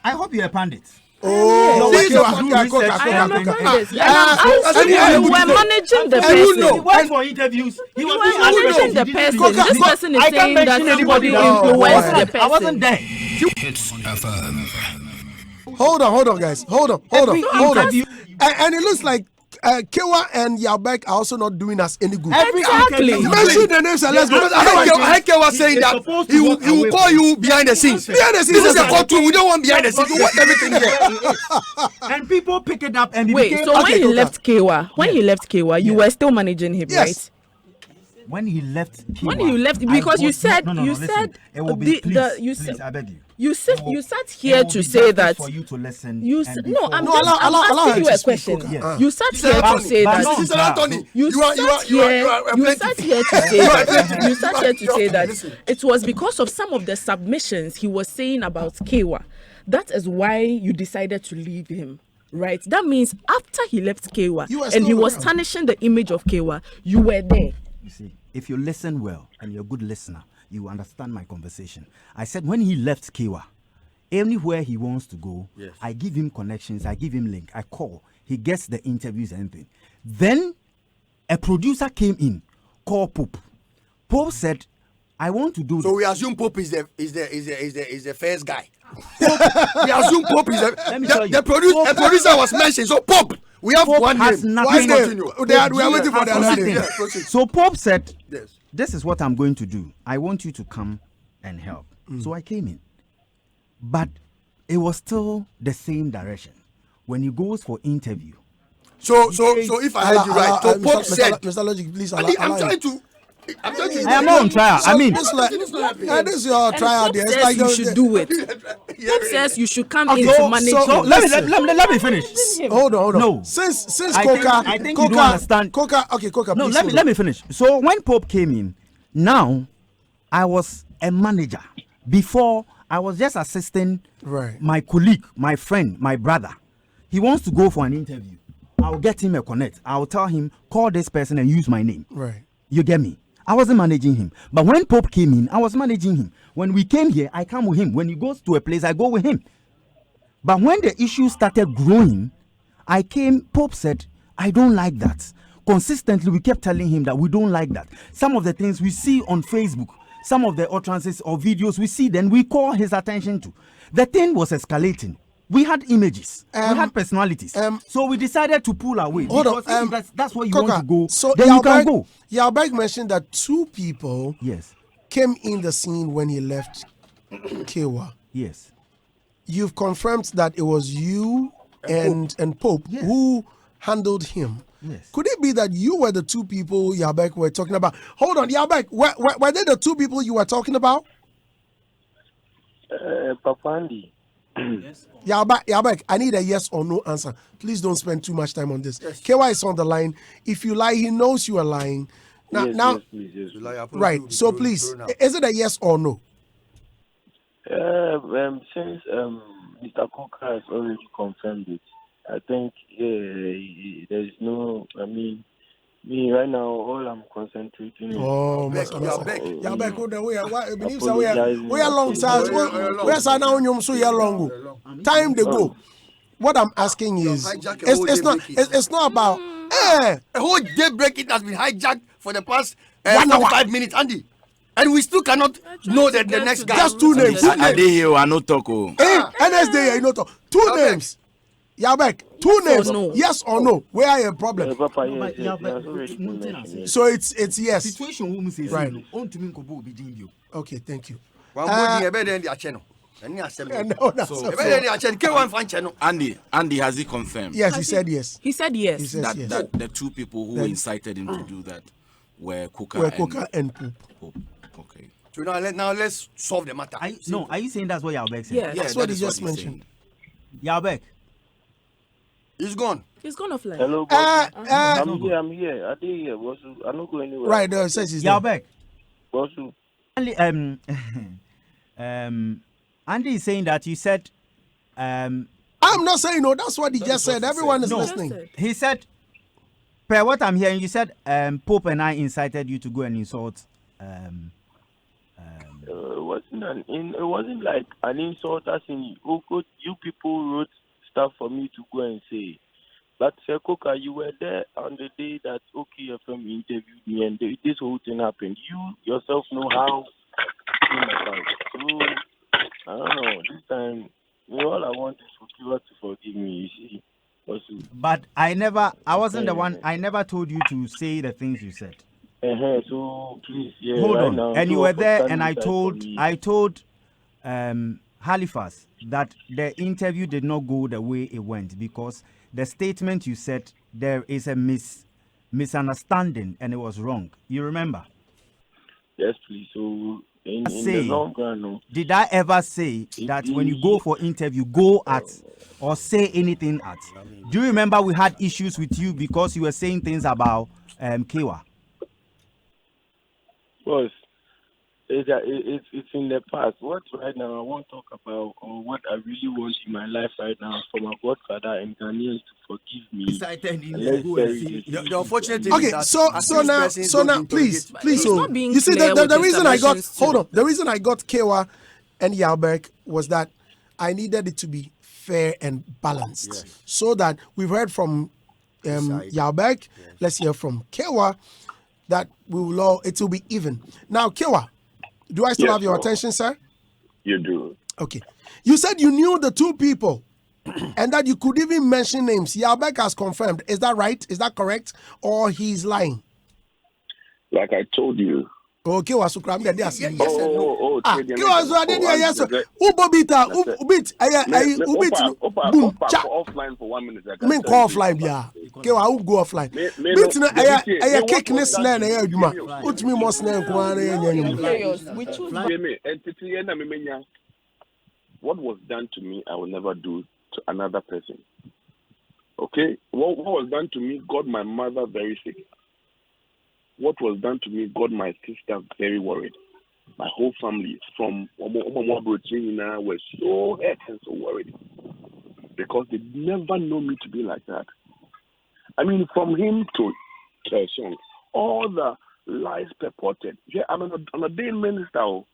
G: I hope you're a pandit.
A: Oh,
G: Yes.
A: so
G: Yes.
D: I am a
G: Yes.
D: candidate.
G: Yes.
D: And I'm asking
A: Yes.
D: you, you were managing the
A: And you
D: person.
A: know.
G: He went for interviews. He
D: You
G: was
D: were
G: doing
D: managing the
G: other things.
D: person. This person is
G: I can't
D: saying that
G: mention
D: somebody
G: anybody now.
D: influenced the person.
G: I wasn't there.
H: Hits FM.
A: hold on, guys. Hold on.
G: Every interview-
A: And it looks like Kaywa and Yalbek are also not doing us any good.
D: Exactly.
A: Mention the names and let's go.
E: Heike was saying that he will call you behind the scenes.
A: Behind the scenes,
E: This is a
A: okay.
E: courtroom. We don't want behind the scenes. We want everything here.
G: And people pick it up and it
D: Wait,
G: became-
D: so when
A: Okay,
D: he
A: Coca.
D: left Kaywa, you were still managing him,
A: Yes.
D: right?
G: when he left
D: When
G: Kaywa,
D: you left,
G: I
D: because you
G: was-
D: said
G: no,
D: you
G: listen.
D: said
G: It will be, please,
D: said
G: I beg you.
D: you
G: It
D: sat
G: will-
D: here
G: it will
D: to
G: be
D: say
G: justice
D: that
G: for you to listen.
D: you
G: and
D: no,
G: before-
D: I'm
A: No,
D: just
A: allow
D: I'm
A: her
D: asking you
A: to
D: a
A: speak,
D: question.
A: Coca.
G: Yes.
D: You sat
E: Sister
D: here to
E: Anthony,
D: say
G: but
D: that
G: no,
E: Sister Anthony,
D: you
E: you are
D: sat here
E: plenty.
D: to say that
E: Listen.
D: it was because of some of the submissions he was saying about Kaywa. That is why you decided to leave him. Right? That means after he left Kaywa
A: You were
D: and
A: still
D: he was
A: around.
D: tarnishing the image of Kaywa, you were there.
G: You see, if you listen well and you're a good listener, you understand my conversation. I said when he left Kaywa, anywhere he wants to go,
E: Yes.
G: I give him connections, I give him link, I call. He gets the interviews and everything. Then a producer came in, called Pope. Pope said, I want to do
E: So
G: this.
E: we assume Pope is the first guy. We assume Pope is
G: Let me tell you,
E: the producer was mentioned. So Pope, we have
G: Pope
E: one
G: has
E: name.
G: nothing.
E: Why continue?
A: We are waiting for the
G: Has
A: other
G: nothing.
A: name.
E: Yeah, proceed.
G: So Pope said,
E: Yes.
G: this is what I'm going to do. I want you to come and help. So I came in. But it was still the same direction. When he goes for interview,
E: So if I heard you right, so Pope said,
A: Mr. Logic, please
E: I'm
A: allow
E: trying
A: him.
E: to.
G: I am not on trial. I mean,
A: This is your trial.
D: Pope
A: There. It's
D: says
A: like
D: you should do it. Pope says you should come in to manage
G: so
D: him.
G: let me finish.
A: Hold on.
G: No.
A: Since
G: I think you don't understand.
A: Coca. Okay, Coca.
G: No,
A: please
G: let
A: hold
G: me
A: on.
G: finish. So when Pope came in, now I was a manager. Before I was just assisting
A: Right.
G: my colleague, my friend, my brother. He wants to go for an interview. I'll get him a connect. I'll tell him, call this person and use my name.
A: Right.
G: You get me? I wasn't managing him. But when Pope came in, I was managing him. When we came here, I come with him. When he goes to a place, I go with him. But when the issue started growing, I came, Pope said, I don't like that. Consistently, we kept telling him that we don't like that. Some of the things we see on Facebook, some of the utterances or videos we see, then we call his attention to. The thing was escalating. We had images, we had personalities. So we decided to pull away.
A: Hold on.
G: Because if that's where you
A: Coca,
G: want to go,
A: so
G: then you can go.
A: Yalberg mentioned that 2 people
G: Yes,
A: came in the scene when he left Kaywa.
G: yes.
A: You've confirmed that it was you and Pope
G: Yes.
A: who handled him.
G: Yes.
A: Could it be that you were the 2 people Yalberg were talking about? Hold on, Yalberg, were they the 2 people you were talking about?
B: Papandi.
A: Yalberg, I need a yes or no answer. Please don't spend too much time on this. Kaywa is on the line. If you lie, he knows you are lying. Now,
B: Please, yes.
A: right. So please, is it a yes or no?
B: Since Mr. Coca has already confirmed it, I think there is no. I mean, me right now, all I'm concentrating on.
A: Oh,
E: Yalberg.
A: hold on. We are long size. Where's our now? You so long. Time to go. What I'm asking is, it's not about.
E: A whole daybreak it has been hijacked for the past
A: 1 hour.
E: 45 minutes, Andy. And we still cannot know that the next guy.
A: Just 2 names.
C: I did hear I no talk.
A: NSD, you know, 2 names. Yalberg, 2 names.
D: no?
A: Yes or no? Where are your problem?
B: Papa,
G: but
B: yes,
G: but
B: he has already mentioned it.
A: So it's yes.
G: Situation woman says,
A: Right.
G: right.
A: Okay, thank you.
E: One body, better than the channel. And assembly.
A: No, that's
C: So-
A: not
E: Better
A: fair.
E: than the channel. K1 fan channel.
C: Andy has he confirmed
A: Yes, he said yes.
D: He said yes.
A: He says
C: that,
A: yes.
C: that the 2 people who
A: Then-
C: incited him to do that were Coca
A: Where
C: and
A: Coca and Poop.
C: Pope. Okay.
E: So now are solve the matter.
G: Are you saying that's what Yalberg said?
D: Yeah.
A: That's what
C: that
A: he
C: is
A: just
C: he's
A: mentioned.
C: saying.
G: Yalberg.
E: He's gone.
D: He's gone offline.
B: Hello, boss.
A: Uh,
B: I'm here. I did here, boss. I'm not going anywhere.
A: Right, it says he's there.
G: Yalberg.
B: Boss.
G: Andy, Andy is saying that you said
A: I'm not saying no. That's what he just said. Everyone is
G: No.
A: listening.
G: he said per what I'm hearing, you said Pope and I incited you to go and insult
B: It wasn't like an insult as in you people wrote stuff for me to go and say. But Coca, you were there on the day that OKFM interviewed me and this whole thing happened. You yourself know how it came about. So I don't know. This time, all I want is for Kaywa to forgive me. You see.
G: but I wasn't the one. I never told you to say the things you said.
B: So please, yeah.
G: Hold
B: right
G: on.
B: now,
G: And you
B: do
G: were there, and
B: understand
G: I
B: side for
G: told
B: me.
G: Halifax that the interview did not go the way it went because the statement you said there is a misunderstanding and it was wrong. You remember?
B: Yes, please. So in the
G: Say,
B: long run, no.
G: did I ever say that when you go for interview, go at or say anything at? Do you remember we had issues with you because you were saying things about Kaywa?
B: Boss, it's in the past. What right now I want to talk about, or what I really want in my life right now, for my godfather and Ghanaians to forgive me. And let's bury this.
E: The unfortunate thing
A: Okay,
E: is that
A: so
E: as this person
A: now,
E: don't
A: please,
E: interrogate-
A: please.
D: He's
A: So
D: not being
A: you see,
D: clear
A: the
D: with his
A: reason I got
D: submissions too.
A: the reason I got Kaywa and Yalberg was that I needed it to be fair and balanced. So that we've heard from Yaa. Let's hear from Kaywa that it will be even. Now, Kaywa, do I still have your attention, sir?
F: You do.
A: Okay. You said you knew the two people and that you could even mention names. Yaa has confirmed. Is that right? Is that correct? Or he's lying?
F: Like I told you.
A: Okay, was so cram there. Yes and
F: no.
A: Yes. Ubobita, ubit. Boom.
F: Offline for 1 minute.
A: Men call offline, yeah. Okay, I will go offline. Bit na I kick this snare na adwuma. Put me more snare kwa na nyanyum.
D: We choose.
F: What was done to me, I will never do to another person. Okay? What was done to me got my mother very sick. What was done to me got my sister very worried. My whole family from Omo were so hurt and so worried because they never know me to be like that. I mean, from him to Song, all the lies purported. Yeah, I'm on a day minister,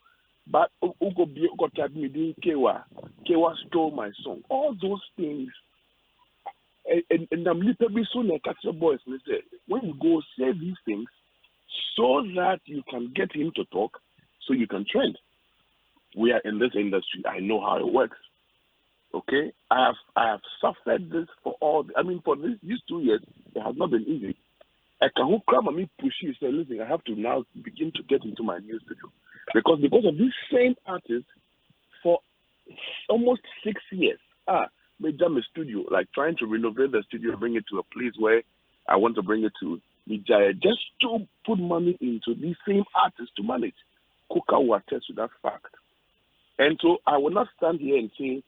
F: but Ugo got at me doing Kaywa. Kaywa stole my song. All those things. And I'm literally so like catch your boys and say, when you go say these things, so that you can get him to talk, so you can trend. We are in this industry. I know how it works. Okay, I have suffered this for these 2 years. It has not been easy. I can come and me push you. Say, listen, I have to now begin to get into my new studio because of this same artist for almost 6 years. Made them a studio, like trying to renovate the studio, bring it to a place where I want to bring it to. Just to put money into these same artists to manage. Kuka will attest to that fact. And so I will not stand here and say,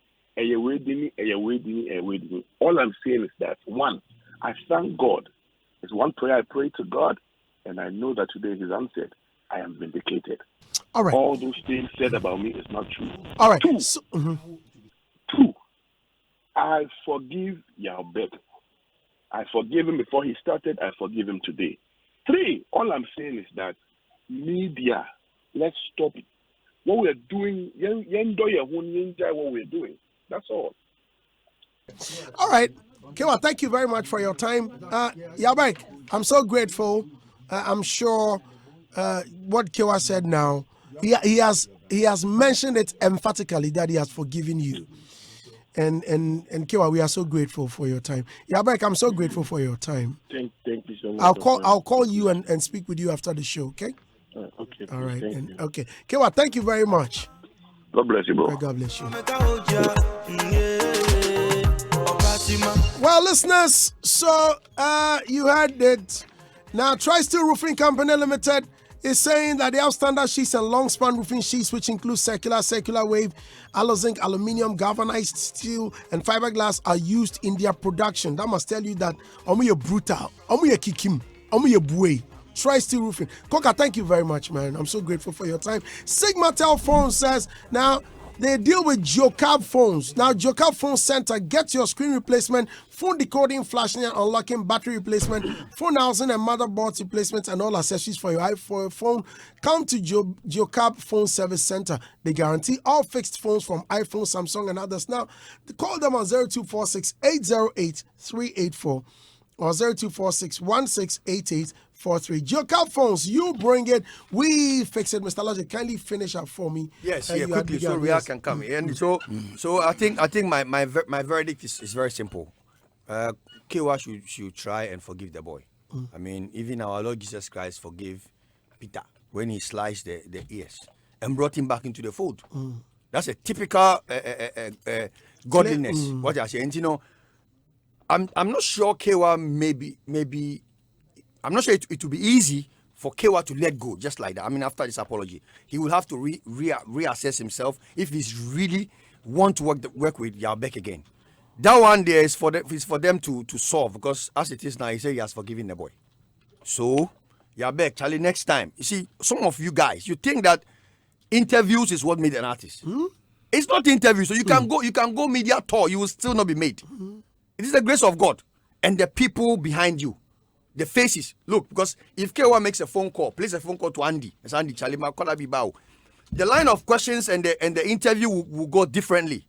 F: all I'm saying is that, one, I thank God. It's one prayer I pray to God, and I know that today He's answered. I am vindicated.
A: All right.
F: All those things said about me is not true.
A: All right.
F: Two, I forgive Yaa. I forgave him before he started. I forgive him today. 3, all I'm saying is that media, let's stop it. What we're doing, what we're doing. That's all.
A: All right. Kaywa, thank you very much for your time. Yaa, I'm so grateful. I'm sure what Kaywa said now, he has mentioned it emphatically that he has forgiven you. And Kaywa, we are so grateful for your time. Yaa, I'm so grateful for your time.
F: Thank you so much.
A: I'll call you and speak with you after the show, okay?
F: Okay.
A: All right. Okay. Kaywa, thank you very much.
F: God bless you, bro.
A: God bless you. Well, listeners, so you heard it. Now, TriSteel Roofing Company Limited is saying that they have standard sheets and long span roofing sheets, which include circular wave, zinc, aluminium, galvanized steel, and fiberglass are used in their production. That must tell you that omuye brutal, omuye kikim, omuye buwe. TriSteel Roofing. Coca, thank you very much, man. I'm so grateful for your time. Sigmatel Phone says, now, they deal with Geocab phones. Now, Geocab Phone Center, get your screen replacement, phone decoding, flashing and unlocking, battery replacement, phone housing and motherboard replacement, and all accessories for your iPhone. Come to Geocab Phone Service Center. They guarantee all fixed phones from iPhone, Samsung, and others. Now, call them on 0246 808 384 or 0246 168843. Geocab phones, you bring it, we fix it. Mr. Logic, kindly finish up for me.
E: Yes, quickly, so Ria can come. And so I think my verdict is very simple. Kaywa should try and forgive the boy. I mean, even our Lord Jesus Christ forgave Peter when he sliced the ears and brought him back into the fold. That's a typical godliness. What I say, and you know, I'm not sure Kaywa maybe I'm not sure it will be easy for Kaywa to let go just like that. I mean, after this apology, he will have to reassess himself if he's really want to work with Yaa again. That one there is for them to solve, because as it is now, he said he has forgiven the boy. So Yaa, Charlie, next time, you see, some of you guys, you think that interviews is what made an artist. It's not interviews. So you can go media tour, you will still not be made. It is the grace of God and the people behind you. The faces, look, because if Kaywa makes a phone call, plays a phone call to Andy, Charlie, the line of questions and the interview will go differently.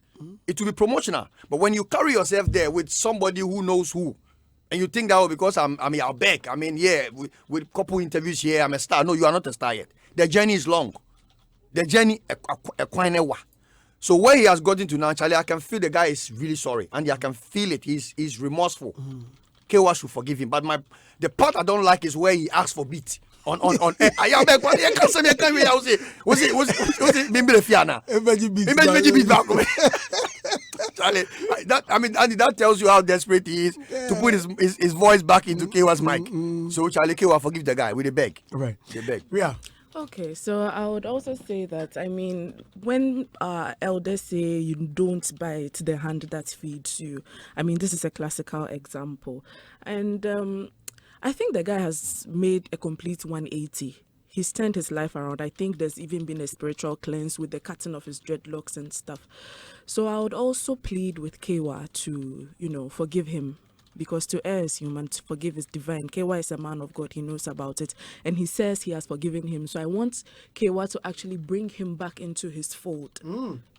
E: It will be promotional. But when you carry yourself there with somebody who knows who, and you think that, oh, because I'm Yalbek, I mean, yeah, with couple interviews here, I'm a star. No, you are not a star yet. The journey is long. The journey, so where he has gotten to now, Charlie, I can feel the guy is really sorry. And I can feel it. He's remorseful. Kaywa should forgive him. But the part I don't like is where he asks for beat. On Yalbek, what you can't say me, was it maybe the Fiana? Imagine beat back. Charlie, that tells you how desperate he is to put his voice back into Kaywa's mic. So Charlie, Kaywa forgive the guy with a beg.
A: Right.
E: The beg.
A: Yeah.
D: Okay, so I would also say that, I mean, when elders say you don't bite the hand that feeds you, I mean, this is a classical example. And I think the guy has made a complete 180. He's turned his life around. I think there's even been a spiritual cleanse with the cutting of his dreadlocks and stuff. So I would also plead with Kaywa to, forgive him. Because to err is human, to forgive is divine. Kaywa is a man of God. He knows about it. And he says he has forgiven him. So I want Kaywa to actually bring him back into his fold.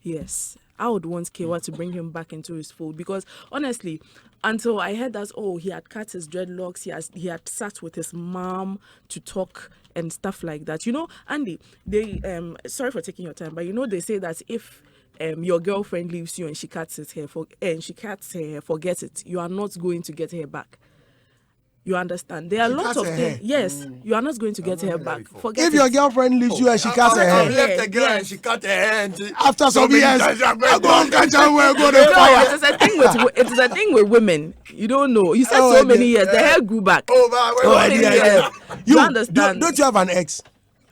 D: Yes. I would want Kaywa to bring him back into his fold. Because honestly, until I heard that, he had cut his dreadlocks, he had sat with his mom to talk and stuff like that. Andy, they sorry for taking your time, but they say that if your girlfriend leaves you and she cuts her hair, forget it. You are not going to get her back. You understand? There are lots of things. Yes, you are not going to get her back. Forget
A: if your girlfriend leaves you and she cuts her hair,
E: left the girl and she cut her hair.
A: After some years, I go and catch her where go to
D: no,
A: fire.
D: it is a thing with women. You don't know. You said so many years. The hair grew back. You understand?
A: Don't you have an ex?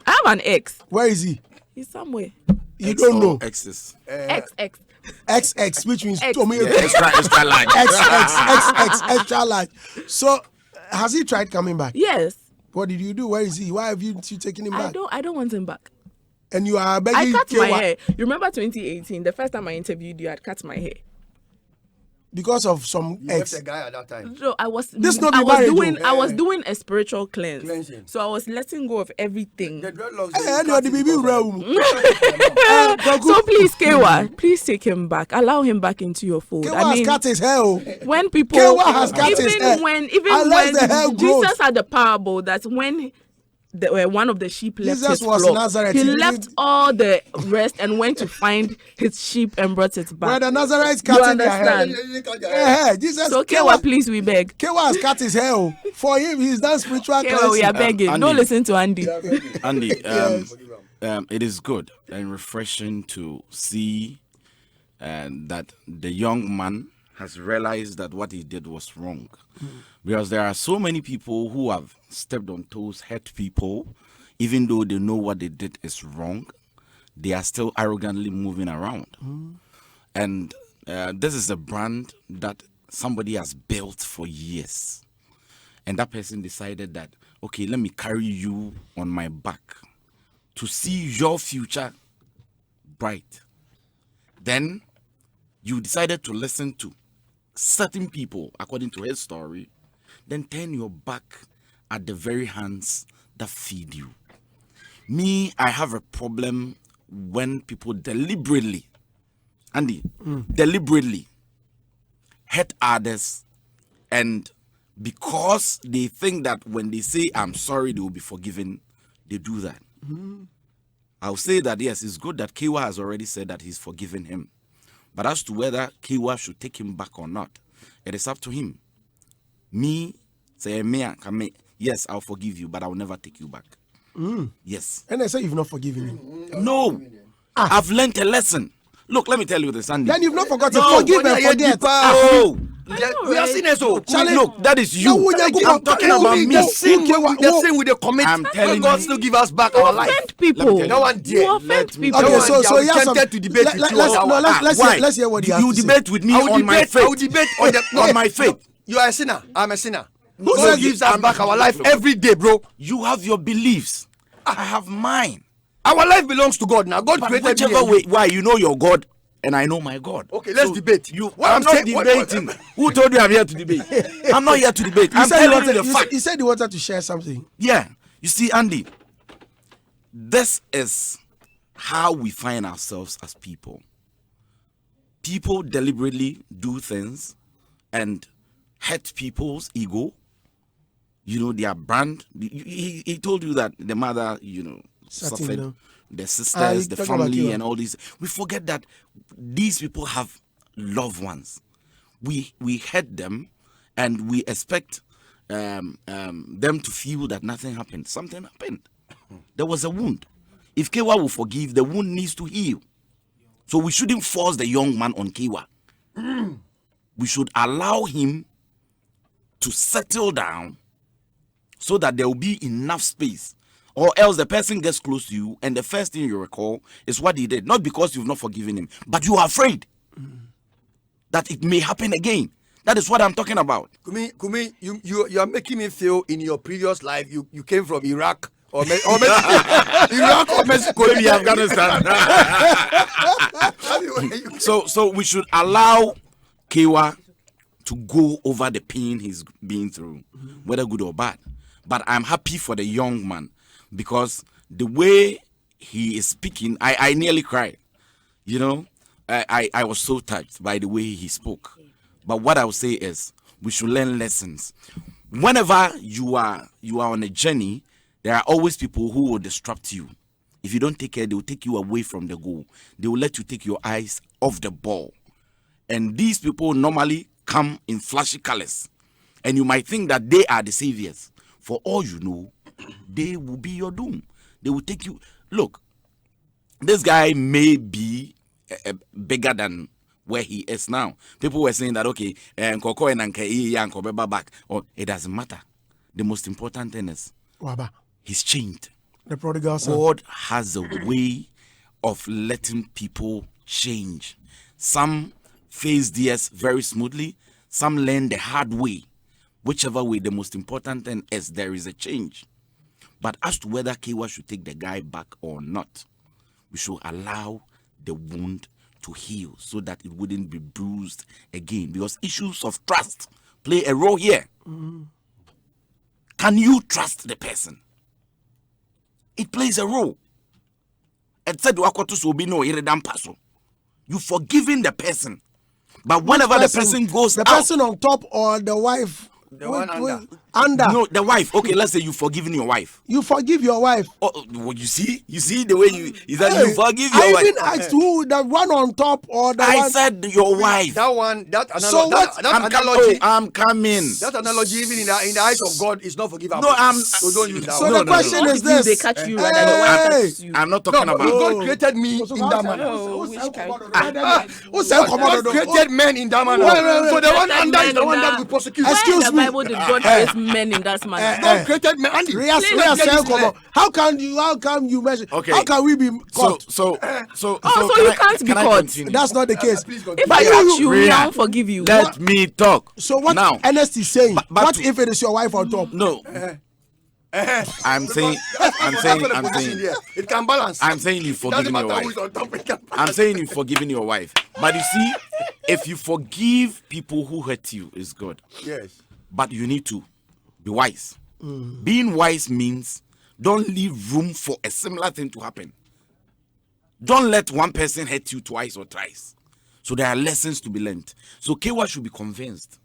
D: I have an ex.
A: Where is he?
D: He's somewhere.
A: You don't know.
C: Exes.
D: XX.
A: XX, which means
D: X.
A: tomato.
C: Extra large.
A: XX, extra large. So, has he tried coming back?
D: Yes.
A: What did you do? Where is he? Why have you taken him back?
D: I don't want him back.
A: And you are begging.
D: I cut my hair. You remember 2018? The first time I interviewed you, I cut my hair.
A: Because of some ex.
E: Left the guy at that time.
D: So I was.
A: This not
D: I
A: be
D: was
A: marriage,
D: doing.
A: though.
D: I was doing a spiritual cleansing.
E: Cleansing.
D: So I was letting go of everything.
E: The dreadlocks.
D: So please, Kaywa, please take him back. Allow him back into your fold.
A: Kaywa has cut his hair.
D: When people,
A: Kaywa has cut his hair. Unless the hair
D: when
A: grows.
D: Jesus had the parable that when one of the sheep left
A: Jesus
D: his
A: was
D: flock,
A: Nazareth.
D: he
A: He
D: left
A: didn't-
D: all the rest and went to find his sheep and brought it
A: Where
D: back.
A: the Nazarites
D: You
A: cutting their hair.
D: understand?
A: Yeah, Jesus.
D: So Kaywa, please, we beg.
A: Kaywa has cut his hair. For him, he's done spiritual
D: Kaywa, we are
A: cleansing.
D: begging.
C: Andy.
D: Don't listen to Andy.
C: Andy, it is good and refreshing to see that the young man has realized that what he did was wrong. Because there are so many people who have stepped on toes, hurt people, even though they know what they did is wrong, they are still arrogantly moving around. And this is a brand that somebody has built for years. And that person decided that, okay, let me carry you on my back to see your future bright. Then you decided to listen to certain people, according to his story, then turn your back at the very hands that feed you. Me, I have a problem when people deliberately, Andy, deliberately hurt others, and because they think that when they say I'm sorry, they will be forgiven, they do that. I'll say that yes, it's good that Kaywa has already said that he's forgiven him. But as to whether Kaywa should take him back or not, it is up to him. Me, say me, yes, I'll forgive you, but I'll never take you back. Yes.
A: And I say you've not forgiven him.
C: No. I've learned a lesson. Look, let me tell you this, Andy.
A: Then you've not forgotten.
C: No,
A: Forgive and forget.
C: Oh,
E: We are sinners, so
A: Charlie,
C: look, that is you. I'm talking about me.
E: The sin we the commit.
C: I'm telling
E: God
C: you.
E: still give us back
D: You
E: our life.
D: offend people.
E: No one dare.
D: You offend people.
A: Okay,
E: No,
A: so
E: I'm
A: he has some.
E: tempted to debate with you.
A: Let's hear what he has
C: You
A: to say.
C: debate with me
E: I will
C: on my
E: debate. I will
C: faith.
E: debate on the
C: On my faith.
E: You are a sinner. I'm a sinner.
C: Who
E: God
C: said
E: gives
C: you-
E: us
C: I'm-
E: back our life every day, bro.
C: You have your beliefs. I have mine.
E: Our life belongs to God now. God
C: But
E: created
C: whichever
E: me.
C: way, why you know your God and I know my God.
E: Okay, let's debate.
C: You,
E: What
C: I'm
E: I'm
C: not
E: saying- what-
C: debating. Who told you I'm here to debate? I'm not here to debate.
A: You
C: I'm
A: said,
C: telling you the fact.
A: he said he wanted to share something.
C: Yeah. You see, Andy, this is how we find ourselves as people. people deliberately do things and hurt people's ego, their brand. He told you that the mother, suffered, the sisters, the family, and all these. We forget that these people have loved ones. We hurt them, and we expect them to feel that nothing happened. Something happened. There was a wound. If Kaywa will forgive, the wound needs to heal. So we shouldn't force the young man on Kaywa. We should allow him to settle down so that there will be enough space. Or else the person gets close to you and the first thing you recall is what he did. Not because you've not forgiven him, but you are afraid that it may happen again. That is what I'm talking about.
E: Kumi, you are making me feel in your previous life you came from Iraq or Mexico. Iraq or Mexico.
C: Maybe Afghanistan. So we should allow Kaywa to go over the pain he's been through, whether good or bad. But I'm happy for the young man because the way he is speaking, I nearly cried. I was so touched by the way he spoke. But what I would say is we should learn lessons. Whenever you are on a journey, there are always people who will disrupt you. If you don't take care, they will take you away from the goal. They will let you take your eyes off the ball. And these people normally come in flashy colors. And you might think that they are the saviors. For all you know, they will be your doom. They will take you. Look, this guy may be bigger than where he is now. People were saying that, okay, back. Or it doesn't matter. The most important thing is he's changed.
A: The prodigal son.
C: God has a way of letting people change. Some face theirs very smoothly. Some learn the hard way. Whichever way, the most important thing is there is a change. But as to whether Kaywa should take the guy back or not, we should allow the wound to heal so that it wouldn't be bruised again. Because issues of trust play a role here. Can you trust the person? It plays a role. You've forgiven the person. But whenever the person goes
A: the
C: out,
A: person on top or the wife,
E: The one
A: under.
C: No, the wife. Okay, let's say you've forgiven your wife.
A: You forgive your wife.
C: Oh, well, you see the way you is that you forgive your
A: I
C: wife.
A: even asked who, the one on top or the
C: I
A: one.
C: said your wife.
E: That analogy.
A: So what?
C: I'm coming.
E: That analogy, even in the eyes of God, is not forgivable.
C: No,
E: so don't use that.
A: So
E: one.
A: the question is this:
D: They catch you rather
A: Hey.
D: than one catches you.
C: I'm not talking
E: No,
C: about.
E: God created me in that manner.
A: Who said
E: God created men in that manner.
A: Wait.
E: So the one under is the one that will prosecute.
A: Excuse
D: Why in
A: me.
D: the Bible did God create men in that manner?
E: God created men. Andy,
A: Ria
E: please
A: said,
E: get this clear.
A: how can you measure?
C: Okay.
A: How can we be caught?
C: So
D: so
C: can
D: you
C: I-
D: can't be
C: can I
D: caught.
C: continue?
A: That's not the case.
E: Please continue.
D: If I catch you,
C: Rhea,
D: I won't forgive you.
C: Let me talk.
A: So what
C: now?
A: Ernest is saying?
C: But
A: What
C: to-
A: if it is your wife on top?
C: No, I'm saying.
E: It can balance.
C: I'm saying you've
E: Doesn't
C: forgiven your
E: matter who
C: wife.
E: is on top. It can
C: I'm
E: balance.
C: saying you've forgiven your wife. But you see, if you forgive people who hurt you, it's good.
E: Yes.
C: But you need to be wise. Being wise means don't leave room for a similar thing to happen. Don't let one person hurt you twice or thrice. So there are lessons to be learned. So Kaywa should be convinced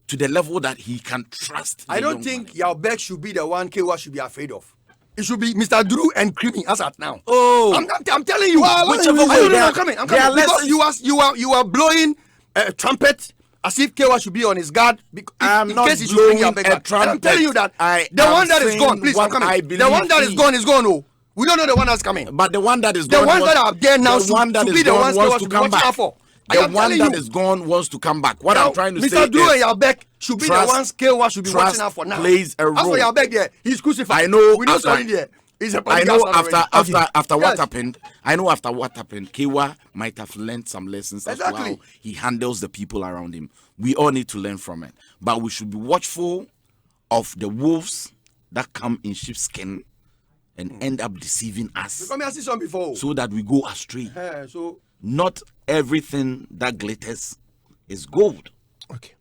C: to the level that he can trust.
E: I
C: the
E: don't
C: young
E: think
C: man.
E: Yaa should be the one Kaywa should be afraid of. It should be Mr. Drew and Creamy as at now.
C: Oh,
E: I'm telling you.
A: Well,
E: Whichever
A: let me-
E: way.
A: there
E: I'm
A: are-
E: coming.
C: there are
E: Because
C: lessons-
E: you are blowing a trumpet as if Kaywa should be on his guard.
C: I'm
E: in
C: not
E: case he should bring
C: blowing
E: Yaa back.
C: a
E: And I'm telling you that
C: trumpet.
E: the
C: I
E: one
C: am
E: that is
C: saying
E: gone, please, I'm
C: what I
E: coming. The one that is
C: believe
E: gone is gone. Oh, we don't know the one that's coming.
C: But the one that is
E: The
C: gone
E: ones
C: wants-
E: that are there now
C: the one that
E: should
C: is
E: be the
C: gone
E: ones
C: wants
E: Kaywa
C: to
E: should be
C: come
E: watching
C: back.
E: out for. I
C: The
E: am
C: one
E: telling
C: that
E: you.
C: is gone wants to come back. What
E: Now,
C: I'm trying to
E: Mr.
C: say
E: Drew
C: is
E: and Yaa should be the
C: trust-
E: ones Kaywa should be
C: trust
E: watching out for now.
C: plays a
E: As for
C: role.
E: Yaa there, he's crucified.
C: I know
E: We know
C: after-
E: something there. He's a
C: I
E: prodigal
C: know
E: son
C: after
E: already.
C: after what
E: Yes.
C: happened. I know after what happened, Kaywa might have learned some lessons as to
E: Exactly.
C: how he handles the people around him. We all need to learn from it, but we should be watchful of the wolves that come in sheepskin and end up deceiving us,
E: Come here, I see some before.
C: so that we go astray.
E: So
C: Not everything that glitters is gold.
A: Okay.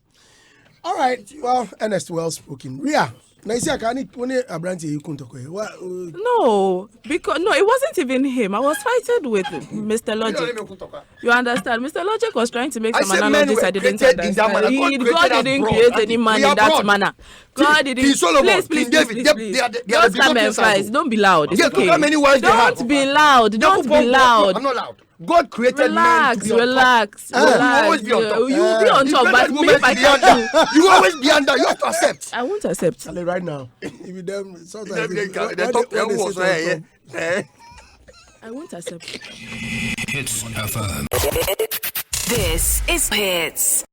A: All right. Well, Ernest, well spoken. Ria, Now you see, I can't when a branch you couldn't talk.
D: No, because it wasn't even him. I was fighting with Mr. Logic. You understand? Mr. Logic was trying to make some analogies I didn't understand. God didn't create any man in that manner. God didn't. Please. Don't come and fight. Don't be loud. It's okay. Don't be loud. Don't be loud.
E: I'm not loud. God created man to be
D: relax.
E: You always be on top.
D: You will be on top, but me if I can't do.
E: You always be under. You have to accept.
D: I won't accept.
A: Right now, if you them, sometimes
D: I won't accept.
H: Hitz FM.
I: This is Hitz.